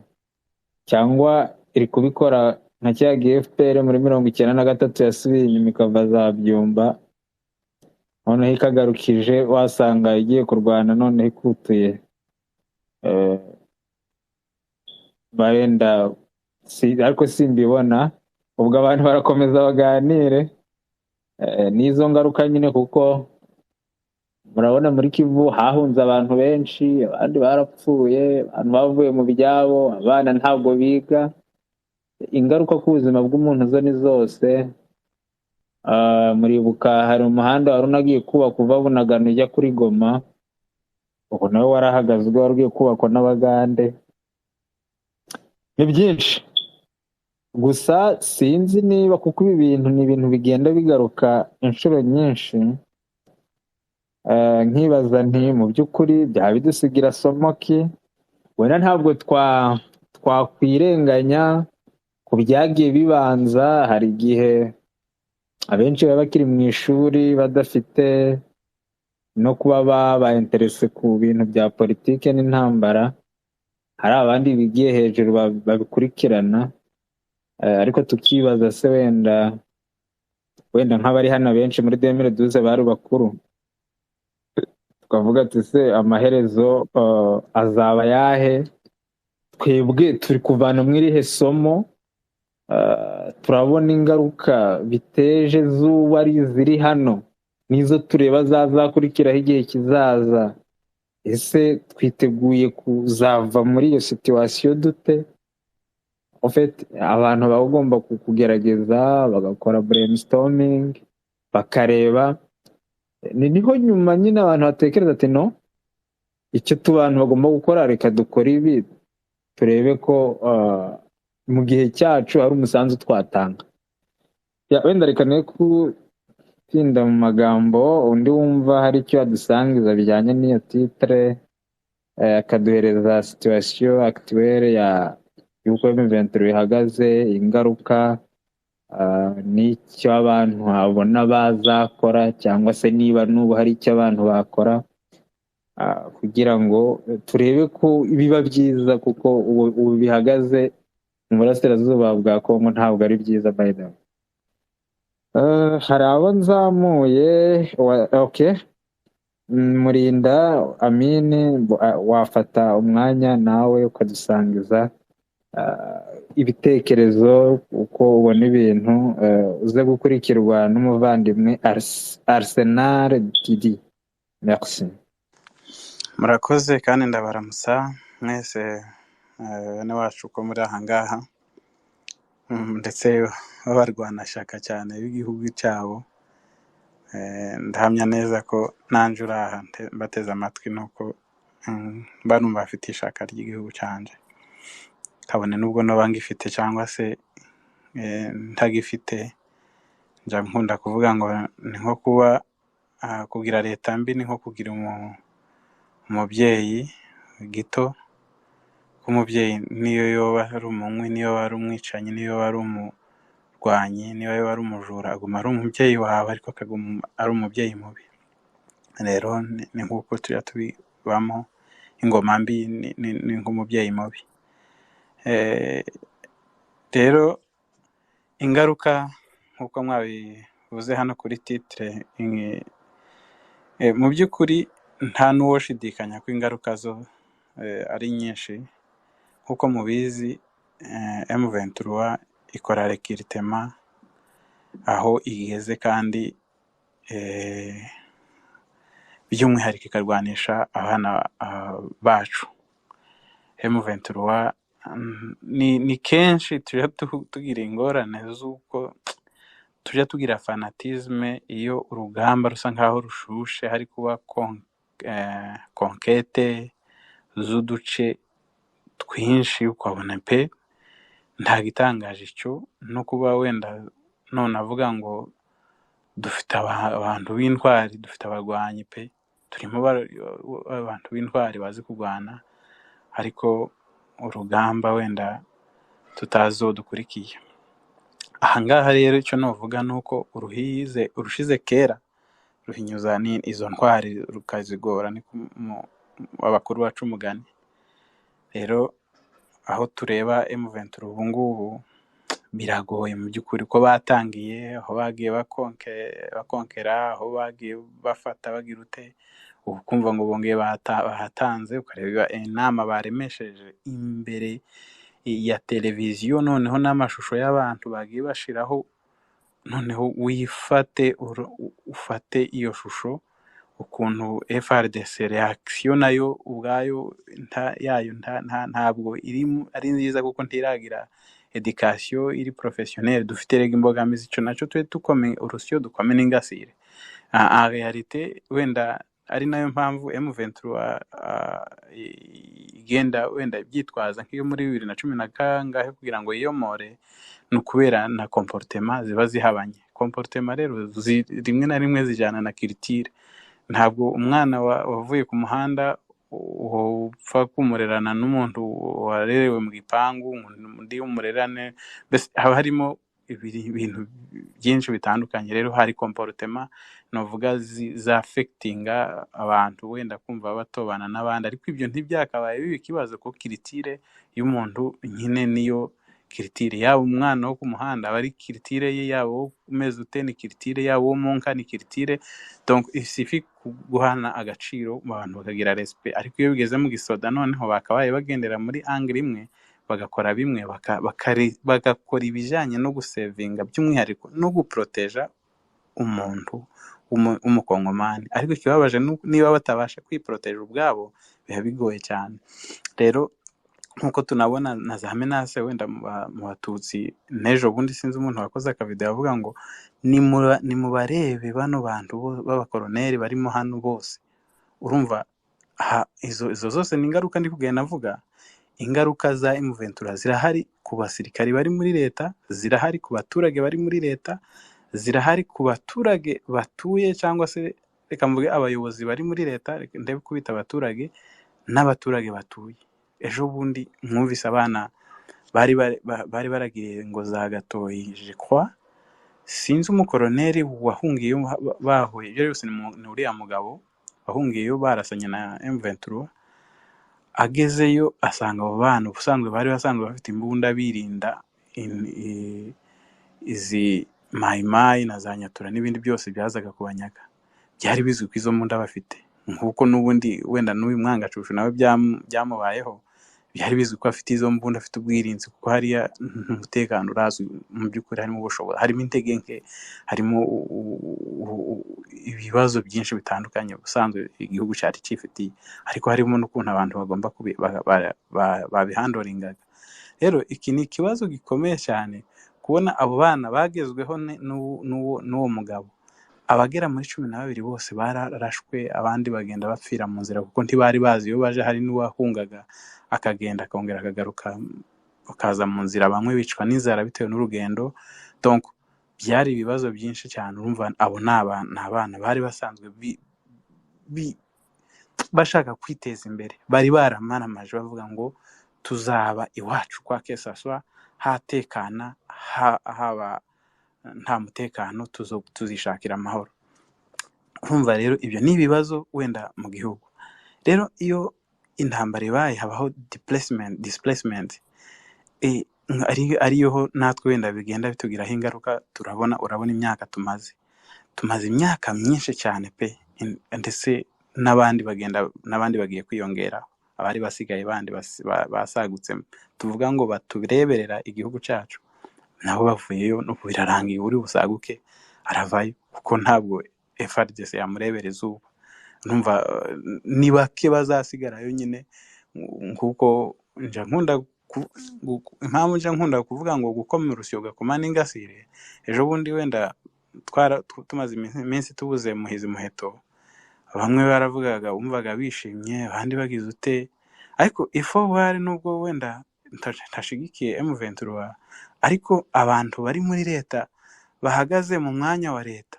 cyangwa iri kubikora nka cya FPR muri 1993 yasubiye inyuma ikava za Byumba, noneho ikagarukije wasanga igiye kurwana noneho ikutuye? Barenda ariko simbibona. Ubwo abantu barakomeza baganire n'izo ngaruka nyine, kuko murabona muri Kivu hahunze abantu benshi, abandi barapfuye, abantu bavuye mu byabo, abana ntabwo biga. Ingaruka ku buzima bw'umuntu zo ni zose. Muribuka hari umuhanda wari unagiye kubaka uva Bunagana ujya kuri Goma, ubu nawe warahagazwe, wari ugiye kubakwa n'Abagande. Ni byinshi gusa sinzi niba, kuko ibi bintu ni ibintu bigenda bigaruka inshuro nyinshi. Nkibaza nti mu by'ukuri byaba bidusigira somo ki? Wenda ntabwo twakwirenganya ku byagiye bibanza. Hari igihe abenshi baba bakiri mu ishuri badafite no kuba bainterese ku bintu bya politike n'intambara. Hari abandi bigiye hejuru babikurikirana, ariko tukibaza se wenda nk'abari hano benshi muri 2012 bari bakuru, tukavuga ati se amaherezo azaba yahe? Twebwe turi kuvana muri irihe somo? Turabona ingaruka biteje zuba ari ziri hano nizo tureba zazakurikiraho igihe kizaza. Ese twiteguye kuzava muri iyo situation dute? En fait, abantu bagomba kugerageza bagakora brainstorming, bakareba. Niho nyuma nyine abantu batekereza ati no, icyo abantu bagomba gukora, reka dukora ibi, turebe ko mu gihe cyacu hari umusanzu twatanga. Wenda reka ne kutinda mu magambo, undi wumva hari icyo adusangiza bijyanye n'iyo titre, akaduhereza situation actuelle y'uko M23 ihagaze, ingaruka n'icyo abantu babona bazakora, cyangwa se niba n'ubu hari icyo abantu bakora kugira ngo turebe ko biba byiza, kuko ubu bihagaze mu burasirazuba bwa Kongo ntabwo ari byiza. By the way, hari abo nzamuye. Okay, Murinda Amine, wafata umwanya nawe ukadusangiza ibitekerezo uko ubona ibintu, uze gukurikirwa n'umuvandimwe Arsenal Didi. Merci. Murakoze kandi ndabaramutsa mwese bene wacu uko muri aha ngaha. ndetse b'abarwanashyaka cyane b'igihugu cyabo. Ndahamya neza ko nanjye uri aha mbateze amatwi nuko mba numva afite ishaka ry'igihugu cyanjye, kabone n'ubwo naba ngifite cyangwa se ntagifite. Njya nkunda kuvuga ngo ni nko kuba kugira leta mbi ni nko kugira umubyeyi gito. Umubyeyi niyo yoba ari umunywi, niyo yoba ari umwicanyi, niyo yoba ari umurwanyi, niyo yoba ari umujura, aguma ari umubyeyi wawe, ariko akaguma ari umubyeyi mubi. Rero ni nk'uko tujya tubibamo, ingoma mbi ni nk'umubyeyi mubi. Rero ingaruka nk'uko mwabivuze hano kuri titire, mu by'ukuri nta n'uwoshidikanya ko ingaruka zo ari nyinshi. Nk'uko mubizi, M23 ikora rekiritema aho igeze, kandi by'umwihariko ikarwanisha abana bacu. M23 ni kenshi tujya tugira ingorane z'uko tujya tugira fanatisme iyo urugamba rusa nkaho rushushe, hari kuba konkete z'uduce twinshi, ukabona pe nta gitangaje icyo, no kuba wenda none avuga ngo dufite abantu b'intwari, dufite abarwanyi pe, turimo abantu b'intwari bazi kurwana, ariko urugamba wenda tutazi uwo dukurikiye. Ahangaha rero icyo navuga ni uko urushize kera ruhinyuza izo ntwari rukazigora, ni abakuru bacu umugani. Rero aho tureba M23 ubu ngubu biragoye mu by'ukuri ko batangiye, aho bagiye bakonkera, aho bagiye bafata bagira ute, ubu kumva ngo bongeye bahatanze, ukareba inama baremesheje imbere ya televiziyo, noneho n'amashusho y'abantu bagiye bashiraho, noneho ufate iyo shusho ukuntu FRDC reaction nayo ubwayo ntabwo ari nziza, kuko ntiragira education iri professionnel. Dufite rega imbogamizi, icyo nacyo twe tukome urusyo dukome n'ingasire en realite. Wenda ari nayo mpamvu M23 igenda wenda byitwaza nk'iyo muri 2010 kugira ngo yiyomore, ni ukubera na comportement ziba zihabanye. Comportement rero rimwe na rimwe zijyana na culture. Ntabwo umwana wavuye ku muhanda upfa kumurerana n'umuntu warerewe mu gipangu, undi umurerane, mbese haba harimo ibintu byinshi bitandukanye. Rero hari comportement novuga za affectinga abantu, wenda kumva batobana n'abandi, ariko ibyo ntibyakabaye biba ikibazo, ko culture y'umuntu nyine niyo culture. Yaba umwana wo ku muhanda aba ari culture ye, yaba umeze ute ni culture, yaba uwo mu nka ni culture. Donc isifi guhana agaciro, abantu bakagira respect. Ariko iyo bigeze mu gisoda, noneho bakabaye bagendera muri angle imwe, bagakora bimwe, bagakora ibijyanye no gusevinga, by'umwihariko no guproteja umuntu umukongomani. Ariko ikibabaje niba batabasha kwiproteja ubwabo, biba bigoye cyane. Rero nkuko tunabona na za menace wenda mu Batutsi, n'ejo bundi sinzi umuntu wakoze akavideo avuga ngo nimubarebe bano bantu b'abakoloneli barimo hano bose. Urumva izo zose ni ingaruka ndi kugenda avuga. Ingaruka za M23 zirahari ku basirikari bari muri leta, zirahari ku baturage bari muri leta, zirahari ku baturage batuye, cyangwa se reka mvuge abayobozi bari muri leta, ndebe kubita abaturage n'abaturage batuye. Ejo bundi mwumvise abana bari baragiriye ngo za Gatoyi, je crois, sinzi umukoloneli wahungiye bahuye. Ibyo byose ni uriya mugabo wahungiyeyo barasanye na M23. Agezeyo asanga abo bana ubusanzwe bari basanzwe bafite imbunda, birinda izi mayimayi na za Nyatura n'ibindi byose byazaga kubanyaga. Byari bizwi ko izo mbunda bafite, nk'uko n'ubundi wenda n'uyu mwangacushu nawe byamubayeho. Byari bizwi ko afite izo mbunda, afite ubwirinzi, kuko hariya umutekano urazwi. Mu by'ukuri harimo ubushobozi, harimo intege nke, harimo ibibazo byinshi bitandukanye ubusanzwe igihugu cyari cyifitiye, ariko harimo n'ukuntu abantu bagomba babihandoringaga. Rero iki ni ikibazo gikomeye cyane, kubona abo bana bagezweho n'uwo mugabo, abagera muri 12 bose bararashwe, abandi bagenda bapfira mu nzira kuko ntibari bazi iyo baje. Hari n'uwahungaga akagenda akongera akagaruka bakaza mu nzira, bamwe bicwa n'inzara bitewe n'urugendo. Donc byari ibibazo byinshi cyane. Urumva abo ni abana bari basanzwe bashaka kwiteza imbere, bari baramaramaje bavuga ngo tuzaba iwacu kwa Kesaswa hatekana, haba nta mutekano tuzishakira amahoro. Urumva rero ibyo ni ibibazo wenda mu gihugu. Rero iyo intambara ibaye habaho displacement, ariyo natwe wenda bigenda bitugiraho ingaruka. Urabona imyaka tumaze imyaka myinshi cyane pe, ndetse n'abandi bagiye kwiyongeraho, abari basigaye bandi basagutse, tuvuga ngo batureberera igihugu cyacu, nabo bavuyeyo n'ubu birarangiye. uri busaguke aravayo kuko ntabwo FARDC yamurebera izuba. Numva ni bake bazasigarayo nyine, nkuko impamvu nje nkunda kuvuga ngo gukoma urusyo ugakoma n'ingasire. Ejo bundi wenda tumaze iminsi tubuze Muhizi Muheto, bamwe baravugaga umvaga bishimye, abandi bagize ute, ariko ifo bari nubwo wenda ntashigikiye M23, ariko abantu bari muri leta bahagaze mu mwanya wa leta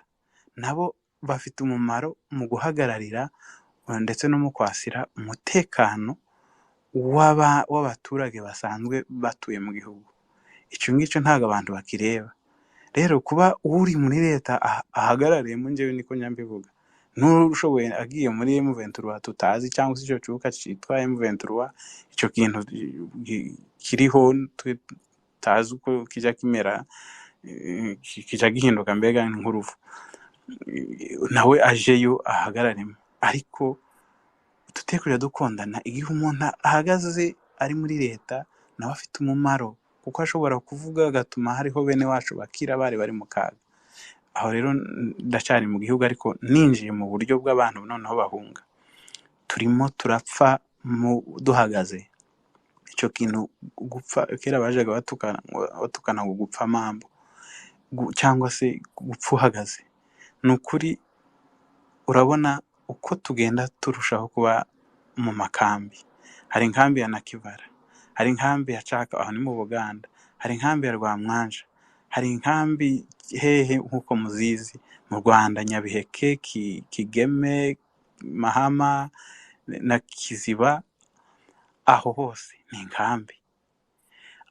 nabo bafite umumaro mu guhagararira ndetse no mu kwasira umutekano w'abaturage basanzwe batuye mu gihugu. Icyo ngicyo ntabwo abantu bakireba. Rero kuba uri muri leta ahagarariye mu njyewe niko nyambivuga, n'ushoboye agiye muri M23 tutazi, cyangwa se icyo cyuka cyitwa M23, icyo kintu kiriho tutazi uko kijya kimera, kijya gihinduka mbega nk'uruvu, nawe ajeyo ahagararemo. Ariko tutekurira dukondana igihe umuntu ahagaze ari muri leta nawe afite umumaro, kuko ashobora kuvuga agatuma hariho bene wacu bakira bari mu kaga. Aho rero ndacyari mu gihugu, ariko ninjiye mu buryo bw'abantu noneho bahunga, turimo turapfa duhagaze. Icyo kintu gupfa, kera bajaga batukana ngo gupfa mambo, cyangwa se gupfa uhagaze. Ni ukuri urabona uko tugenda turushaho kuba mu makambi. Hari inkambi ya Nakivara, hari inkambi ya Chaka aho ni mu Buganda, hari inkambi ya Rwamwanja, hari inkambi hehe nk'uko muzizi mu Rwanda, Nyabiheke, Kigeme, Mahama na Kiziba, aho hose ni inkambi.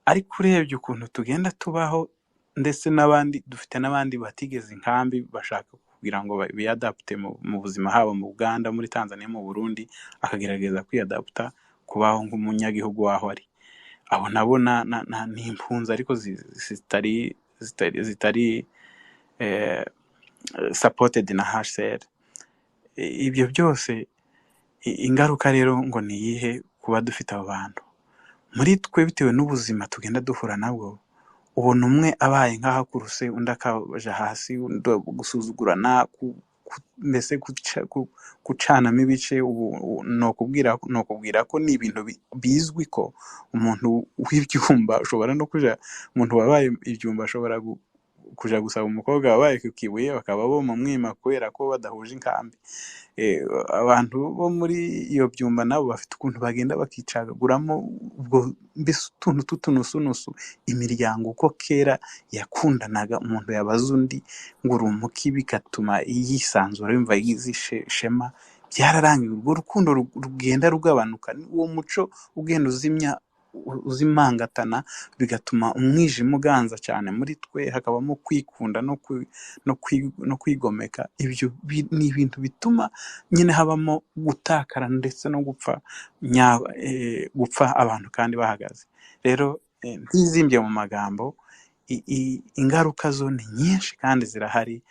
Ariko urebye ukuntu tugenda tubaho, ndetse n'abandi dufite n'abandi batigeze inkambi bashaka kugira ngo biyadapte mu buzima habo mu Uganda, muri Tanzania, mu Burundi, akagerageza kwiyadapta kubaho nk'umunyagihugu waho ari. Abo nabona ni impunzi ariko zitari supported na HCR. Ibyo byose ingaruka rero ngo ni iyihe kuba dufite abo bantu muri twe bitewe n'ubuzima tugenda duhura nabwo? Ubona umwe abaye nk'ahakuruse undi akaja hasi, gusuzugurana, mbese gucanamo ibice. No kubwira ko ni ibintu bizwi ko umuntu w'ibyumba ushobora no kuja, umuntu wabaye ibyumba ashobora kuja gusaba umukobwa wabaye ku Kibuye bakaba bo mu mwima kubera ko badahuje inkambi. Abantu bo muri iyo byumba nabo bafite ukuntu bagenda bakicagaguramo ubwo mbese utuntu tutunusunusu. Imiryango uko kera yakundanaga, umuntu yabaza undi ngo urumuki, bigatuma yisanzura yumva yizi shema, byararangiye. Urwo rukundo rugenda rugabanuka, uwo muco ugenda uzimangatana, bigatuma umwijima uganza cyane muri twe, hakabamo kwikunda no kwigomeka. Ibyo ni ibintu bituma nyine habamo gutakara ndetse no gupfa abantu kandi bahagaze. Rero ntizimbye mu magambo, ingaruka zo ni nyinshi kandi zirahari,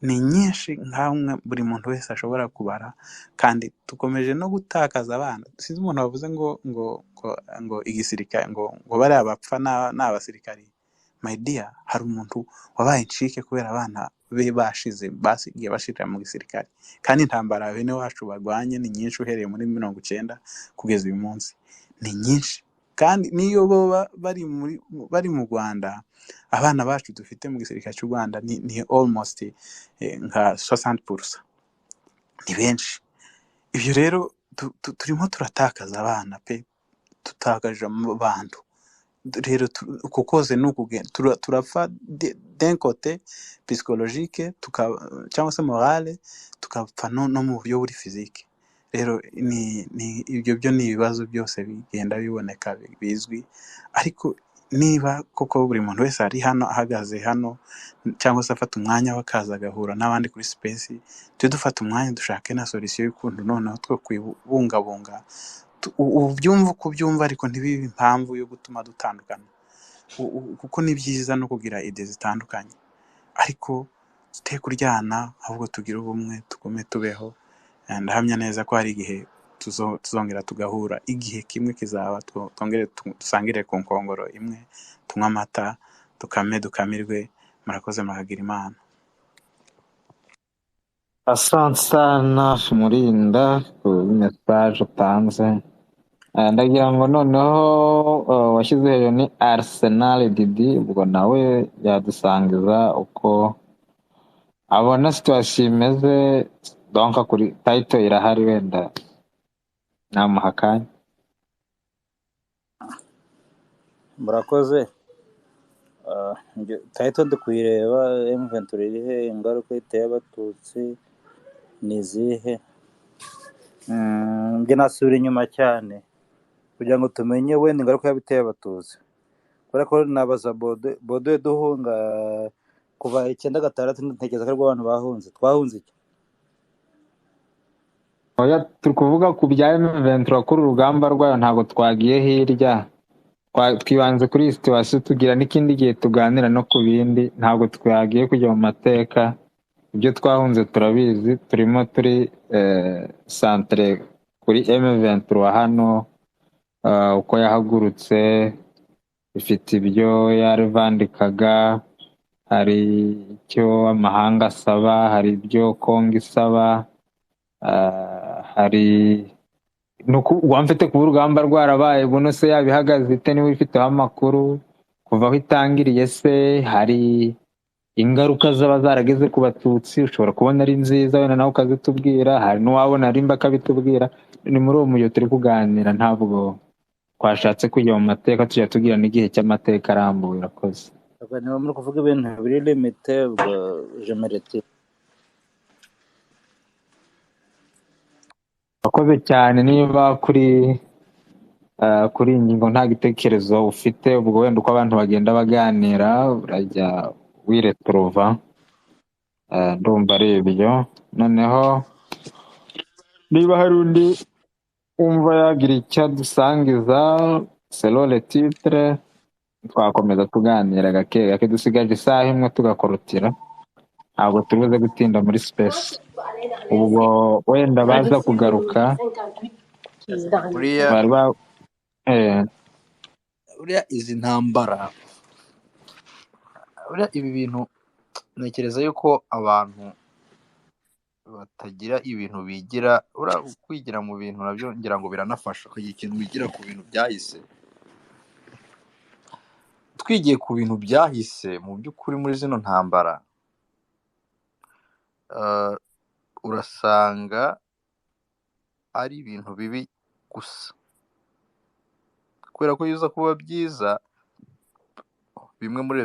ni nyinshi nkamwe buri muntu wese ashobora kubara. Kandi tukomeje no gutakaza abana. Sinzi umuntu wavuze ngo igisirikare ngo bari abapfa n'abasirikari. My dear, hari umuntu wabaye incike kubera abana be bashize, basigiye bashirira mu gisirikare. Kandi intambara bene wacu bagwanye ni nyinshi, uhereye muri 90 kugeza uyu munsi ni nyinshi. kandi niyo boba bari mu Rwanda, abana bacu dufite mu gisirikare cy'u Rwanda ni almost nka 60%, ni benshi. Ibyo rero turimo turatakaza abana pe, tutakaje abantu rero uko kose ni ukugenda turapfa d'un côté psychologique cyangwa se morale, tukapfa no mu buryo buri physique. Rero ibyo byo ni ibibazo byose bigenda biboneka bizwi, ariko niba koko buri muntu wese ari hano ahagaze hano cyangwa se afata umwanya wakaza agahura n'abandi kuri space, tujye dufata umwanya dushake na solution y'ukuntu noneho two kwibungabunga, ubyumva uko ubyumva, ariko ntibibe impamvu yo gutuma dutandukana, kuko ni byiza no kugira ide zitandukanye, ariko tute kuryana, ahubwo tugire ubumwe, tugume tubeho. Ndahamya neza ko hari igihe tuzongera tugahura, igihe kimwe kizaba twongere dusangire ku nkongoro imwe, tunywe amata, dukamirwe. Murakoze, muragira Imana. Asante sana Murinda ku message utanze. Ndagira ngo noneho washyize hejuru ni Arsenal Didi, ubwo nawe yadusangiza uko abona situation imeze, donc kuri title irahari, wenda namuha akanya. Murakoze. Title ndi kuyireba, M23 irihe, ingaruka iteye abatutsi ni izihe? Njye nasubira inyuma cyane kugira ngo tumenye wenda ingaruka y'abiteye abatutsi, kubera ko nabaza Bodo duhunga kuva 96 ntekereza ko abantu bahunze. Twahunze iki? Oya, turi kuvuga ku bya M23 kuri urugamba rwayo, ntabwo twagiye hirya, twibanze kuri iyi situation, tugira n'ikindi gihe tuganira no ku bindi, ntabwo twagiye kujya mu mateka. Ibyo twahunze turabizi, turimo turi centre kuri M23 hano, uko yahagurutse, ifite ibyo yarivandikaga, hari icyo amahanga asaba, hari ibyo Kongo isaba, hari wamfite kuba urugamba rwarabaye, buno se yabihagaze ite niwe ifiteho amakuru, kuva aho itangiriye se hari ingaruka zaba zarageze ku batutsi, ushobora kubona ari nziza wenda nawe ukazitubwira, hari n'uwabona ari mbi akabitubwira. Ni muri uwo mujyo turi kuganira, ntabwo twashatse kujya mu mateka, tujya tugira n'igihe cy'amateka arambuye. Urakoze. Niba muri kuvuga ibintu biri limite, ubwo je merite. Urakoze cyane. Niba kuri iyi ngingo nta gitekerezo ufite, ubwo wenda uko abantu bagenda baganira urajya wiretrova, ndumva ari ibyo. Noneho niba hari undi wumva yagira icyo adusangiza selon le titre, twakomeza tuganira gake gake, dusigaje isaha imwe tugakorotira, ntabwo turuze gutinda muri space. Ubwo wenda baza kugaruka buriya izi ntambara, buriya ibi bintu ntekereza yuko abantu batagira ibintu bigira, kwigira mu bintu nabyo ngira ngo biranafasha, kugira ikintu wigira ku bintu byahise. Twigiye ku bintu byahise, mu by'ukuri muri zino ntambara urasanga ari ibintu bibi gusa, kubera ko biza kuba byiza bimwe muri